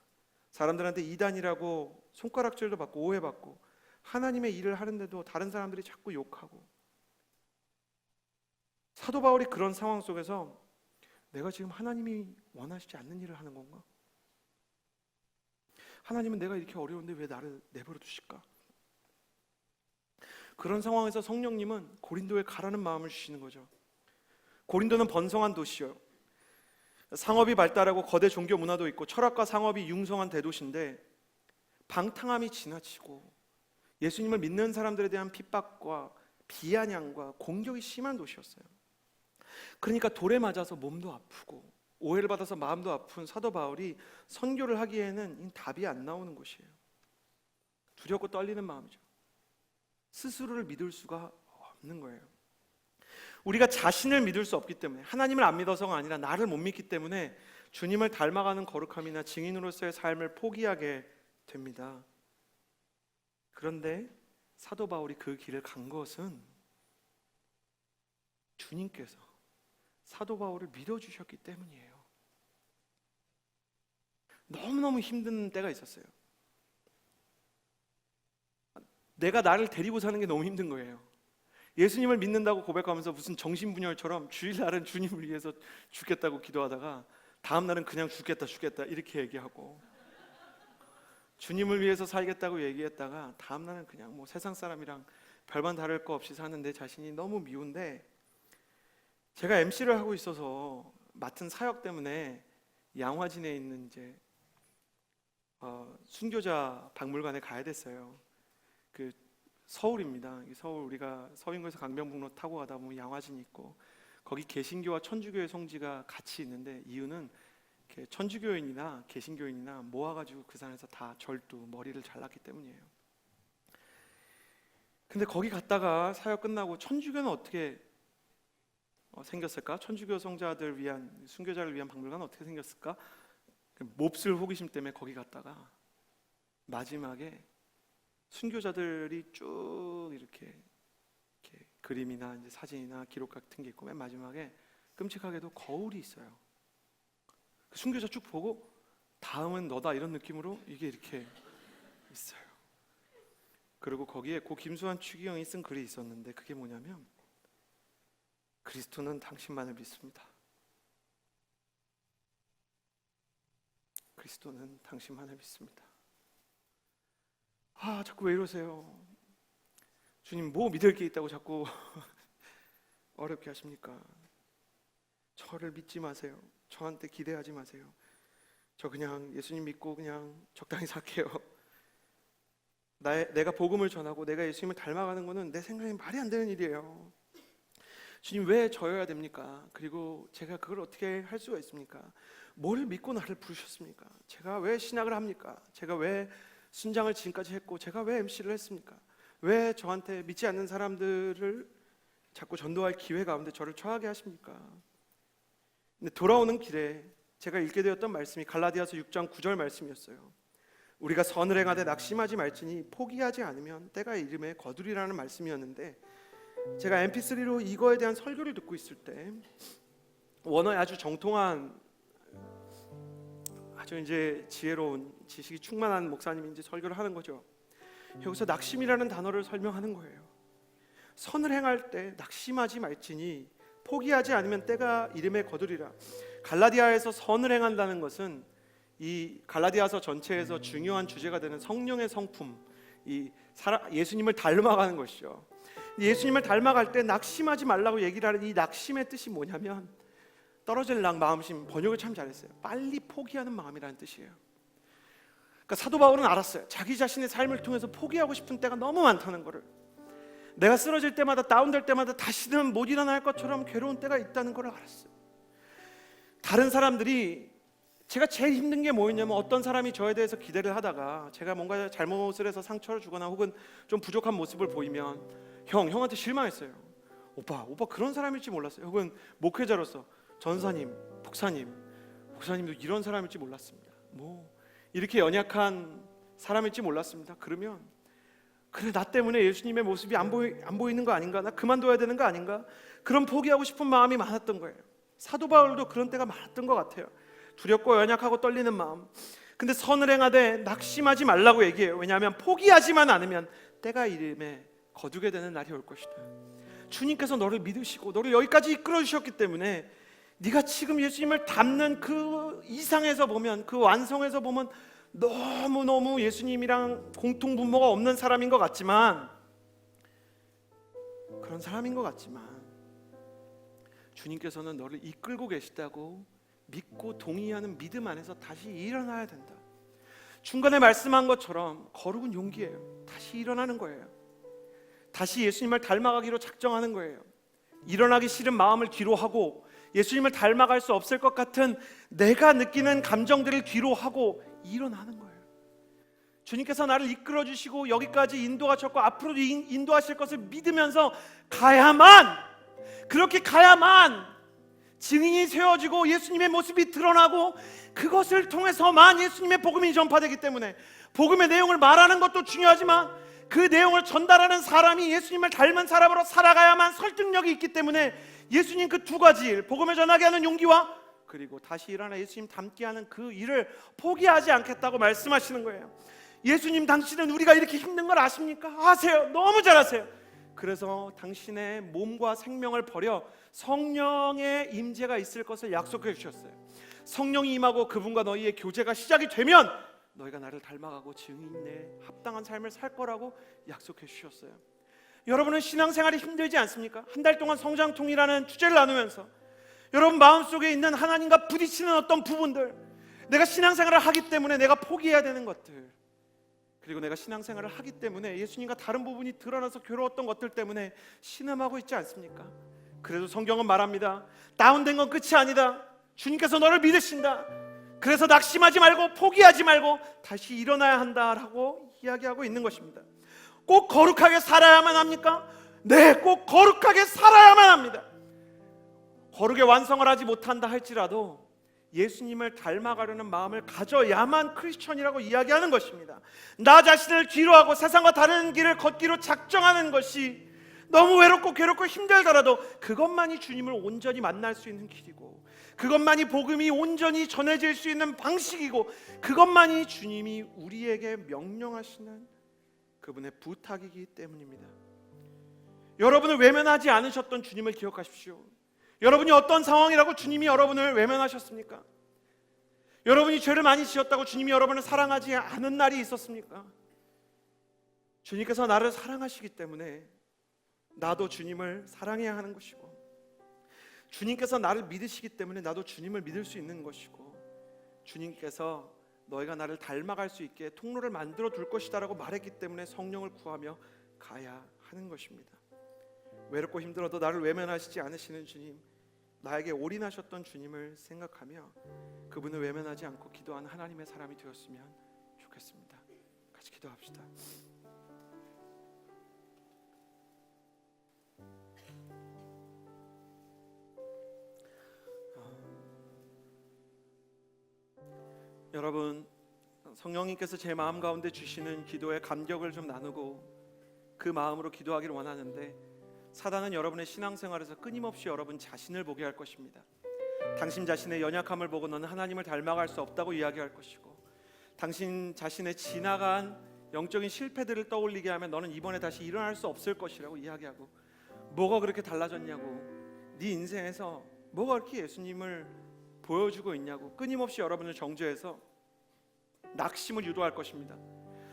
사람들한테 이단이라고 손가락질도 받고 오해받고 하나님의 일을 하는데도 다른 사람들이 자꾸 욕하고, 사도 바울이 그런 상황 속에서 내가 지금 하나님이 원하시지 않는 일을 하는 건가? 하나님은 내가 이렇게 어려운데 왜 나를 내버려 두실까? 그런 상황에서 성령님은 고린도에 가라는 마음을 주시는 거죠. 고린도는 번성한 도시요, 상업이 발달하고 거대 종교 문화도 있고 철학과 상업이 융성한 대도시인데 방탕함이 지나치고 예수님을 믿는 사람들에 대한 핍박과 비아냥과 공격이 심한 도시였어요. 그러니까 돌에 맞아서 몸도 아프고 오해를 받아서 마음도 아픈 사도 바울이 선교를 하기에는 답이 안 나오는 곳이에요. 두렵고 떨리는 마음이죠. 스스로를 믿을 수가 없는 거예요. 우리가 자신을 믿을 수 없기 때문에, 하나님을 안 믿어서가 아니라 나를 못 믿기 때문에 주님을 닮아가는 거룩함이나 증인으로서의 삶을 포기하게 됩니다. 그런데 사도 바울이 그 길을 간 것은 주님께서 사도 바울을 믿어주셨기 때문이에요. 너무너무 힘든 때가 있었어요. 내가 나를 데리고 사는 게 너무 힘든 거예요. 예수님을 믿는다고 고백하면서 무슨 정신분열처럼 주일날은 주님을 위해서 죽겠다고 기도하다가 다음 날은 그냥 죽겠다 이렇게 얘기하고, 주님을 위해서 살겠다고 얘기했다가 다음 날은 그냥 뭐 세상 사람이랑 별반 다를 거 없이 사는 내 자신이 너무 미운데, 제가 MC를 하고 있어서 맡은 사역 때문에 양화진에 있는 이제 순교자 박물관에 가야 됐어요. 그 서울입니다. 서울, 우리가 서인구에서 강변북로 타고 가다 보면 양화진이 있고 거기 개신교와 천주교의 성지가 같이 있는데, 이유는 천주교인이나 개신교인이나 모아가지고 그 산에서 다 절두 머리를 잘랐기 때문이에요. 근데 거기 갔다가 사역 끝나고 천주교는 어떻게 생겼을까? 천주교 성자들 위한, 순교자를 위한 박물관 어떻게 생겼을까? 몹쓸 호기심 때문에 거기 갔다가 마지막에 순교자들이 쭉 이렇게 그림이나 이제 사진이나 기록 같은 게 있고, 맨 마지막에 끔찍하게도 거울이 있어요. 그 순교자 쭉 보고 다음은 너다 이런 느낌으로 이게 이렇게 있어요. 그리고 거기에 고 김수환 추기경이 쓴 글이 있었는데, 그게 뭐냐면 그리스도는 당신만을 믿습니다. 그리스도는 당신만을 믿습니다. 자꾸 왜 이러세요? 주님 뭐 믿을 게 있다고 자꾸 어렵게 하십니까? 저를 믿지 마세요. 저한테 기대하지 마세요. 저 그냥 예수님 믿고 그냥 적당히 살게요. 내가 복음을 전하고 내가 예수님을 닮아가는 거는 내 생각에 말이 안 되는 일이에요. 주님 왜 저여야 됩니까? 그리고 제가 그걸 어떻게 할 수가 있습니까? 뭘 믿고 나를 부르셨습니까? 제가 왜 신학을 합니까? 제가 왜 순장을 지금까지 했고, 제가 왜 MC를 했습니까? 왜 저한테 믿지 않는 사람들을 자꾸 전도할 기회 가운데 저를 처하게 하십니까? 근데 돌아오는 길에 제가 읽게 되었던 말씀이 갈라디아서 6장 9절 말씀이었어요. 우리가 선을 행하되 낙심하지 말지니 포기하지 않으면 때가 이름에 거두리라는 말씀이었는데, 제가 mp3로 이거에 대한 설교를 듣고 있을 때 원어에 아주 정통한, 아주 이제 지혜로운, 지식이 충만한 목사님이 이제 설교를 하는 거죠. 여기서 낙심이라는 단어를 설명하는 거예요. 선을 행할 때 낙심하지 말지니 포기하지 않으면 때가 이름에 거두리라. 갈라디아에서 선을 행한다는 것은 이 갈라디아서 전체에서 중요한 주제가 되는 성령의 성품, 예수님을 닮아가는 것이죠. 예수님을 닮아갈 때 낙심하지 말라고 얘기를 하는 이 낙심의 뜻이 뭐냐면, 떨어질 마음심, 번역을 참 잘했어요. 빨리 포기하는 마음이라는 뜻이에요. 그러니까 사도 바울은 알았어요. 자기 자신의 삶을 통해서 포기하고 싶은 때가 너무 많다는 거를. 내가 쓰러질 때마다, 다운될 때마다 다시는 못 일어날 것처럼 괴로운 때가 있다는 걸 알았어요. 다른 사람들이, 제가 제일 힘든 게 뭐였냐면, 어떤 사람이 저에 대해서 기대를 하다가 제가 뭔가 잘못을 해서 상처를 주거나 혹은 좀 부족한 모습을 보이면 형한테 실망했어요. 오빠 그런 사람일지 몰랐어요. 혹은 목회자로서 전사님, 목사님도 이런 사람일지 몰랐습니다. 이렇게 연약한 사람일지 몰랐습니다. 그러면 그래, 나 때문에 예수님의 모습이 안 보이는 거 아닌가? 나 그만둬야 되는 거 아닌가? 그런 포기하고 싶은 마음이 많았던 거예요. 사도 바울도 그런 때가 많았던 것 같아요. 두렵고 연약하고 떨리는 마음. 근데 선을 행하되 낙심하지 말라고 얘기해요. 왜냐하면 포기하지만 않으면 때가 이름에 거두게 되는 날이 올 것이다. 주님께서 너를 믿으시고 너를 여기까지 이끌어 주셨기 때문에, 네가 지금 예수님을 닮는 그 이상에서 보면, 그 완성에서 보면 너무너무 예수님이랑 공통분모가 없는 사람인 것 같지만, 그런 사람인 것 같지만 주님께서는 너를 이끌고 계시다고 믿고 동의하는 믿음 안에서 다시 일어나야 된다. 중간에 말씀한 것처럼 거룩은 용기예요. 다시 일어나는 거예요. 다시 예수님을 닮아가기로 작정하는 거예요. 일어나기 싫은 마음을 뒤로 하고, 예수님을 닮아갈 수 없을 것 같은 내가 느끼는 감정들을 뒤로 하고 일어나는 거예요. 주님께서 나를 이끌어 주시고 여기까지 인도하셨고 앞으로도 인도하실 것을 믿으면서 그렇게 가야만 증인이 세워지고 예수님의 모습이 드러나고, 그것을 통해서만 예수님의 복음이 전파되기 때문에, 복음의 내용을 말하는 것도 중요하지만 그 내용을 전달하는 사람이 예수님을 닮은 사람으로 살아가야만 설득력이 있기 때문에, 예수님 그 두 가지 일, 복음을 전하게 하는 용기와 그리고 다시 일어나 예수님 닮게 하는 그 일을 포기하지 않겠다고 말씀하시는 거예요. 예수님, 당신은 우리가 이렇게 힘든 걸 아십니까? 아세요. 너무 잘 아세요. 그래서 당신의 몸과 생명을 버려 성령의 임재가 있을 것을 약속해 주셨어요. 성령이 임하고 그분과 너희의 교제가 시작이 되면 너희가 나를 닮아가고 증인에 합당한 삶을 살 거라고 약속해 주셨어요. 여러분은 신앙생활이 힘들지 않습니까? 한 달 동안 성장통이라는 주제를 나누면서 여러분 마음속에 있는 하나님과 부딪히는 어떤 부분들, 내가 신앙생활을 하기 때문에 내가 포기해야 되는 것들, 그리고 내가 신앙생활을 하기 때문에 예수님과 다른 부분이 드러나서 괴로웠던 것들 때문에 신음하고 있지 않습니까? 그래도 성경은 말합니다. 다운된 건 끝이 아니다. 주님께서 너를 믿으신다. 그래서 낙심하지 말고 포기하지 말고 다시 일어나야 한다라고 이야기하고 있는 것입니다. 꼭 거룩하게 살아야만 합니까? 네, 꼭 거룩하게 살아야만 합니다. 거룩의 완성을 하지 못한다 할지라도 예수님을 닮아가려는 마음을 가져야만 크리스천이라고 이야기하는 것입니다. 나 자신을 뒤로하고 세상과 다른 길을 걷기로 작정하는 것이 너무 외롭고 괴롭고 힘들더라도 그것만이 주님을 온전히 만날 수 있는 길이고, 그것만이 복음이 온전히 전해질 수 있는 방식이고, 그것만이 주님이 우리에게 명령하시는 그분의 부탁이기 때문입니다. 여러분을 외면하지 않으셨던 주님을 기억하십시오. 여러분이 어떤 상황이라고 주님이 여러분을 외면하셨습니까? 여러분이 죄를 많이 지었다고 주님이 여러분을 사랑하지 않은 날이 있었습니까? 주님께서 나를 사랑하시기 때문에 나도 주님을 사랑해야 하는 것이고, 주님께서 나를 믿으시기 때문에 나도 주님을 믿을 수 있는 것이고, 주님께서 너희가 나를 닮아갈 수 있게 통로를 만들어 둘 것이다 라고 말했기 때문에 성령을 구하며 가야 하는 것입니다. 외롭고 힘들어도 나를 외면하시지 않으시는 주님, 나에게 올인하셨던 주님을 생각하며 그분을 외면하지 않고 기도하는 하나님의 사람이 되었으면 좋겠습니다. 같이 기도합시다. 여러분, 성령님께서 제 마음 가운데 주시는 기도의 감격을 좀 나누고 그 마음으로 기도하기를 원하는데, 사단은 여러분의 신앙생활에서 끊임없이 여러분 자신을 보게 할 것입니다. 당신 자신의 연약함을 보고 너는 하나님을 닮아갈 수 없다고 이야기할 것이고, 당신 자신의 지나간 영적인 실패들을 떠올리게 하면 너는 이번에 다시 일어날 수 없을 것이라고 이야기하고, 뭐가 그렇게 달라졌냐고, 네 인생에서 뭐가 그렇게 예수님을 보여주고 있냐고 끊임없이 여러분을 정죄해서 낙심을 유도할 것입니다.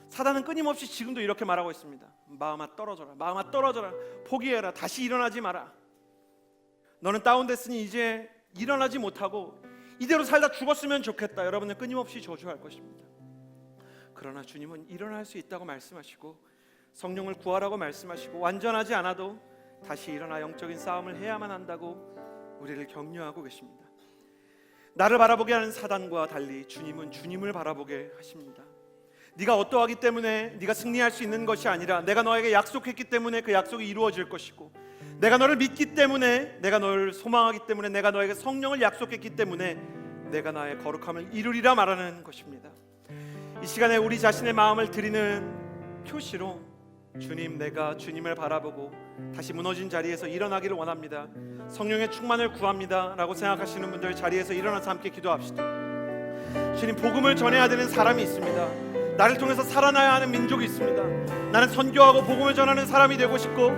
사단은 끊임없이 지금도 이렇게 말하고 있습니다. 마음아 떨어져라, 마음아 떨어져라, 포기해라, 다시 일어나지 마라. 너는 다운됐으니 이제 일어나지 못하고 이대로 살다 죽었으면 좋겠다, 여러분은 끊임없이 저주할 것입니다. 그러나 주님은 일어날 수 있다고 말씀하시고, 성령을 구하라고 말씀하시고, 완전하지 않아도 다시 일어나 영적인 싸움을 해야만 한다고 우리를 격려하고 계십니다. 나를 바라보게 하는 사단과 달리 주님은 주님을 바라보게 하십니다. 네가 어떠하기 때문에 네가 승리할 수 있는 것이 아니라 내가 너에게 약속했기 때문에 그 약속이 이루어질 것이고, 내가 너를 믿기 때문에, 내가 너를 소망하기 때문에, 내가 너에게 성령을 약속했기 때문에 내가 나의 거룩함을 이루리라 말하는 것입니다. 이 시간에 우리 자신의 마음을 드리는 표시로 주님, 내가 주님을 바라보고 다시 무너진 자리에서 일어나기를 원합니다, 성령의 충만을 구합니다 라고 생각하시는 분들 자리에서 일어나서 함께 기도합시다. 주님, 복음을 전해야 되는 사람이 있습니다. 나를 통해서 살아나야 하는 민족이 있습니다. 나는 선교하고 복음을 전하는 사람이 되고 싶고,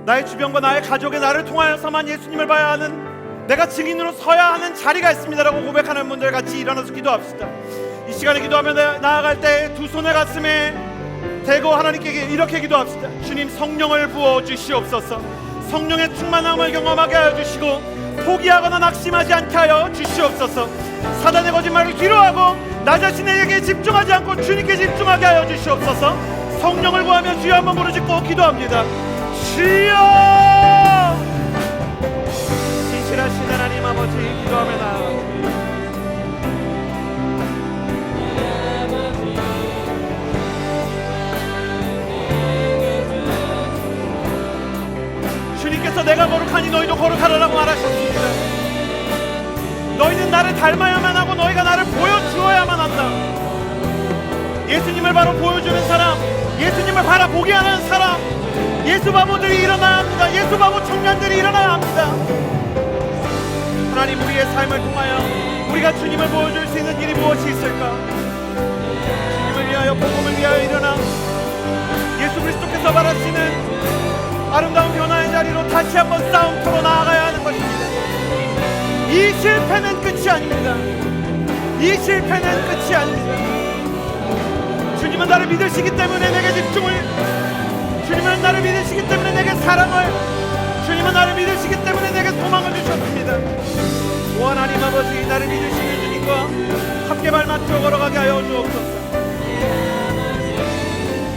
나의 주변과 나의 가족의 나를 통하여서만 예수님을 봐야 하는, 내가 증인으로 서야 하는 자리가 있습니다 라고 고백하는 분들 같이 일어나서 기도합시다. 이 시간에 기도하며 나아갈 때 두 손의 가슴에 대고 하나님께 이렇게 기도합시다. 주님, 성령을 부어 주시옵소서. 성령의 충만함을 경험하게 하여 주시고 포기하거나 낙심하지 않게 하여 주시옵소서. 사단의 거짓말을 뒤로하고 나 자신에게 집중하지 않고 주님께 집중하게 하여 주시옵소서. 성령을 구하며 주여 한번 부르짖고 기도합니다. 주여! 진실하신 하나님 아버지, 기도하며 나아갑니다. 주님께서 내가 거룩하니 너희도 거룩하라라고 말하셨습니다. 너희는 나를 닮아야만 하고 너희가 나를 보여주어야만 한다. 예수님을 바로 보여주는 사람, 예수님을 바라보게 하는 사람, 예수 바보들이 일어나야 합니다. 예수 바보 청년들이 일어나야 합니다. 하나님, 우리의 삶을 통하여 우리가 주님을 보여줄 수 있는 일이 무엇이 있을까? 주님을 위하여, 복음을 위하여 일어나 예수 그리스도께서 말하시는 아름다운 변화의 자리로 다시 한번 싸움터로 나아가야 하는 것입니다. 이 실패는 끝이 아닙니다. 이 실패는 끝이 아닙니다. 주님은 나를 믿으시기 때문에 내게 집중을, 주님은 나를 믿으시기 때문에 내게 사랑을, 주님은 나를 믿으시기 때문에 내게 소망을 주셨습니다. 오 하나님 아버지, 나를 믿으시는 주님과 함께 발맞춰 걸어가게 하여 주옵소서.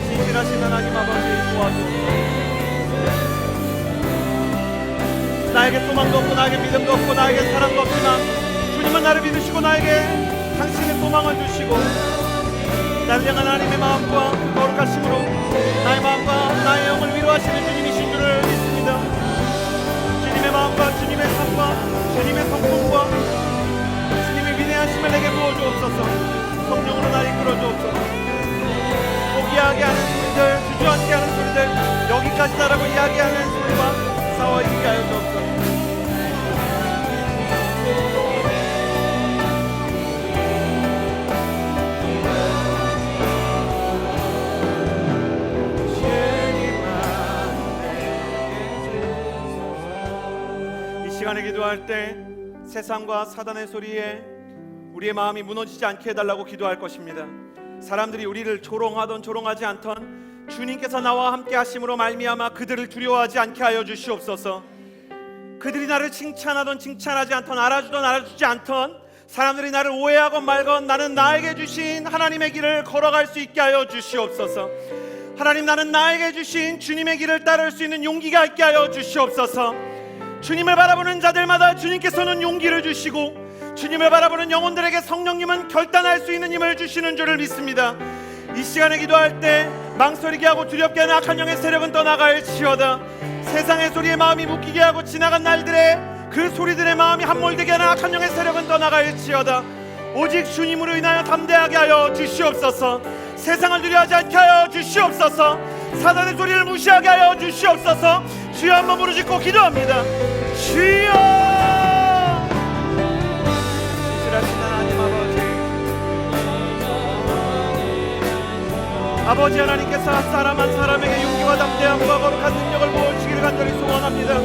진실하신 하나님 아버지, 도와주옵소서. 나에게 소망도 없고 나에게 믿음도 없고 나에게 사랑도 없지만 주님은 나를 믿으시고 나에게 당신의 소망을 주시고 나를 향한 하나님의 마음과 거룩하심으로 나의 마음과 나의 영을 위로하시는 주님이신 줄을 믿습니다. 주님의 마음과 주님 주님의 삶과 주님의 성품과 주님의 위대하심을 내게 부어주옵소서. 성령으로 나 이끌어주옵소서. 포기하게 하는 소리들, 주저앉게 하는 소리들, 여기까지 다라고 이야기하는 소리와 싸워 이기게 하여 주옵소서. 시간에 기도할 때 세상과 사단의 소리에 우리의 마음이 무너지지 않게 해달라고 기도할 것입니다. 사람들이 우리를 조롱하던 조롱하지 않던 주님께서 나와 함께 하심으로 말미암아 그들을 두려워하지 않게 하여 주시옵소서. 그들이 나를 칭찬하던 칭찬하지 않던 알아주던 알아주지 않던 사람들이 나를 오해하건 말건 나는 나에게 주신 하나님의 길을 걸어갈 수 있게 하여 주시옵소서. 하나님, 나는 나에게 주신 주님의 길을 따를 수 있는 용기가 있게 하여 주시옵소서. 주님을 바라보는 자들마다 주님께서는 용기를 주시고 주님을 바라보는 영혼들에게 성령님은 결단할 수 있는 힘을 주시는 줄을 믿습니다. 이 시간에 기도할 때 망설이게 하고 두렵게 하는 악한 영의 세력은 떠나갈지어다. 세상의 소리에 마음이 묶이게 하고 지나간 날들의 그 소리들의 마음이 함몰되게 하는 악한 영의 세력은 떠나갈지어다. 오직 주님으로 인하여 담대하게 하여 주시옵소서. 세상을 두려워하지 않게 하여 주시옵소서. 사단의 소리를 무시하게 하여 주시옵소서. 주여 한번 부르짖고 기도합니다. 주여! 진실하신 하나님 아버지 하나님께서 사람 한 사람에게 용기와 담대함과 거룩한 능력을 부어주시기를 간절히 소원합니다.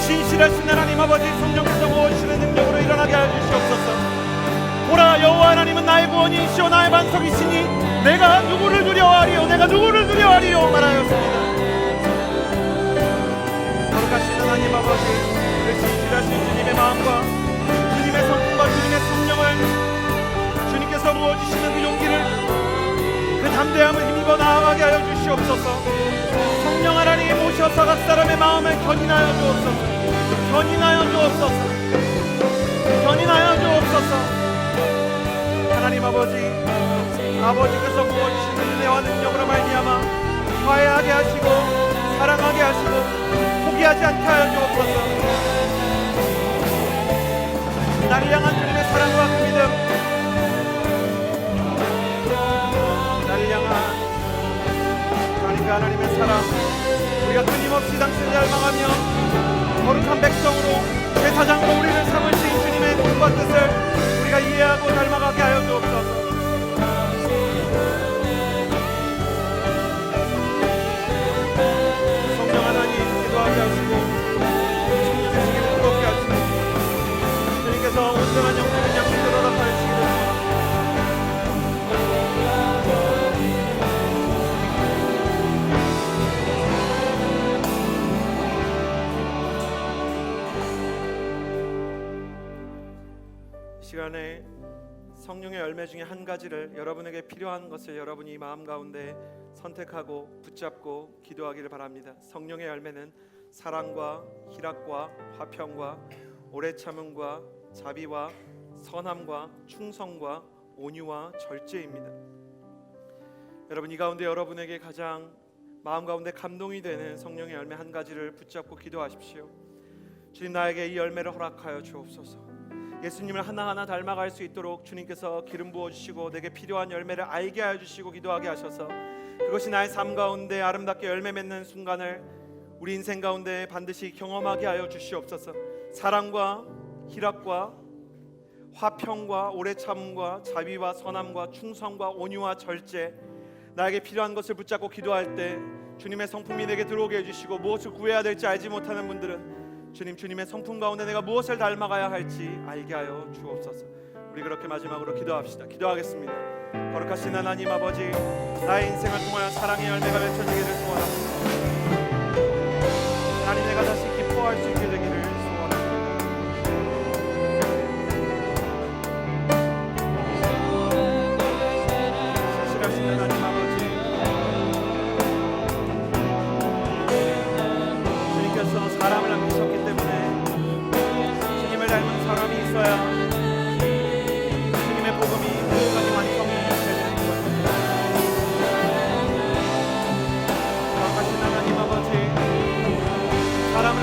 신실하신 하나님 아버지, 성령께서 부어주시는 능력으로 일어나게 하여 주시옵소서. 보라, 여호와 하나님은 나의 구원이시오 나의 반석이시니 내가 누구를 두려워하리요 내가 누구를 두려워하리요 말하였습니다. 거룩하신 하나님 아버지, 그 신실하신 주님의 마음과 주님의 성품과 주님의 성령을 주님께서 부어주시는 그 용기를 그 담대함을 힘입어 나아가게 하여 주시옵소서. 성령 하나님 오셔서 각 사람의 마음을 견인하여 주옵소서. 견인하여 주옵소서. 견인하여 주옵소서. 하나님 아버지, 아버지께서 부어주시는 은혜와 능력으로 말미암아 화해하게 하시고 사랑하게 하시고 포기하지 않게 하여 주옵소서. 나를 향한 주님의 사랑과 그 믿음, 나를 향한 하나님과 하나님의 사랑, 우리가 끊임없이 당신을 닮아가며 거룩한 백성으로 제사장으로 우리를 삼으신 주님의 뜻과 뜻을 우리가 이해하고 닮아가게 하여 주옵소서. 성령 하나님 기도하게 하시고 성령의 시기를 뜨겁게 하시고 주님께서 온전한 영적인 양식으로 허락하여 주시기를 소원합니다. 이 시간에 성령의 열매 중에 한 가지를, 여러분에게 필요한 것을 여러분이 마음 가운데 선택하고 붙잡고 기도하기를 바랍니다. 성령의 열매는 사랑과 희락과 화평과 오래 참음과 자비와 선함과 충성과 온유와 절제입니다. 여러분, 이 가운데 여러분에게 가장 마음 가운데 감동이 되는 성령의 열매 한 가지를 붙잡고 기도하십시오. 주님, 나에게 이 열매를 허락하여 주옵소서. 예수님을 하나하나 닮아갈 수 있도록 주님께서 기름 부어주시고 내게 필요한 열매를 알게 하여 주시고 기도하게 하셔서 그것이 나의 삶 가운데 아름답게 열매 맺는 순간을 우리 인생 가운데 반드시 경험하게 하여 주시옵소서. 사랑과 희락과 화평과 오래 참음과 자비와 선함과 충성과 온유와 절제, 나에게 필요한 것을 붙잡고 기도할 때 주님의 성품이 내게 들어오게 해주시고 무엇을 구해야 될지 알지 못하는 분들은 주님의 성품 가운데 내가 무엇을 닮아가야 할지 알게 하여 주옵소서. 우리 그렇게 마지막으로 기도합시다. 기도하겠습니다. 거룩하신 하나님 아버지, 나의 인생을 통하여 사랑의 열매가 맺혀지기를 소원합니다. 하나님, 내가 다시 기뻐할 수 있게 되기를 소원합니다. 신실하신 하나님 아버지, 주님께서 사람을 남기셨기 때문에 주님을 닮은 사람이 있어야 주님의 복음이 끝까지 완성이 되는 것입니다. 거룩하신 하나님 아버지, 사람을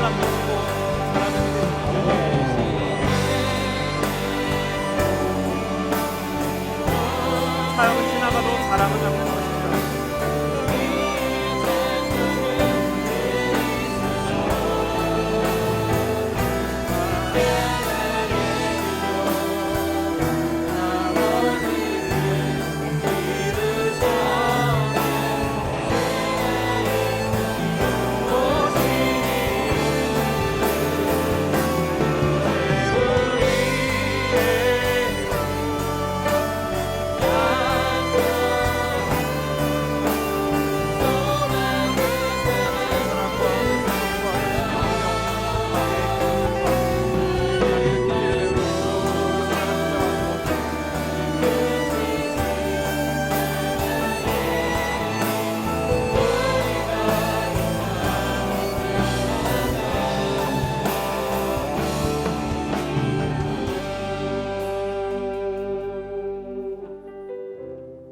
사역은 지나가도 사랑은 남는 것입니다.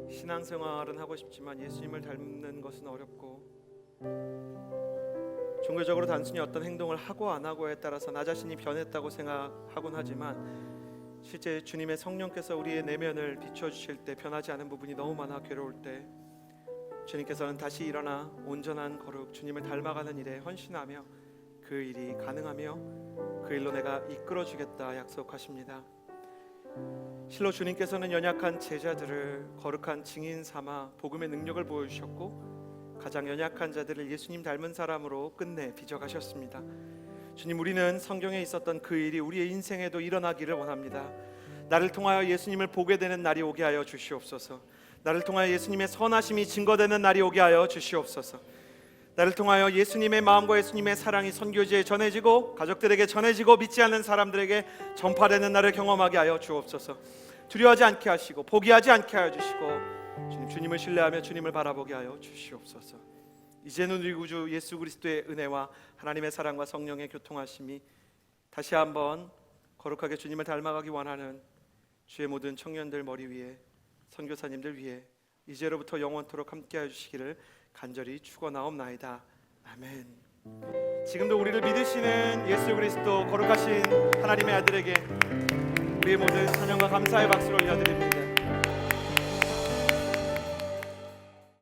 신앙생활은 하고 싶지만 예수님을 닮는 것은 어렵고, 종교적으로 단순히 어떤 행동을 하고 안 하고에 따라서 나 자신이 변했다고 생각하곤 하지만 실제 주님의 성령께서 우리의 내면을 비춰주실 때 변하지 않은 부분이 너무 많아 괴로울 때 주님께서는 다시 일어나 온전한 거룩 주님을 닮아가는 일에 헌신하며 그 일이 가능하며 그 일로 내가 이끌어주겠다 약속하십니다. 실로 주님께서는 연약한 제자들을 거룩한 증인 삼아 복음의 능력을 보여주셨고 가장 연약한 자들을 예수님 닮은 사람으로 끝내 빚어가셨습니다. 주님, 우리는 성경에 있었던 그 일이 우리의 인생에도 일어나기를 원합니다. 나를 통하여 예수님을 보게 되는 날이 오게 하여 주시옵소서. 나를 통하여 예수님의 선하심이 증거되는 날이 오게 하여 주시옵소서. 나를 통하여 예수님의 마음과 예수님의 사랑이 선교지에 전해지고 가족들에게 전해지고 믿지 않는 사람들에게 전파되는 날을 경험하게 하여 주옵소서. 두려워하지 않게 하시고 포기하지 않게 하여 주시고 주님을 신뢰하며 주님을 바라보게 하여 주시옵소서. 이제는 우리 구주 예수 그리스도의 은혜와 하나님의 사랑과 성령의 교통하심이 다시 한번 거룩하게 주님을 닮아가기 원하는 주의 모든 청년들 머리 위에, 선교사님들 위에 이제로부터 영원토록 함께하여 주시기를 간절히 축원하옵나이다. 아멘. 지금도 우리를 믿으시는 예수 그리스도 거룩하신 하나님의 아들에게 우리의 모든 찬양과 감사의 박수를 올려드립니다.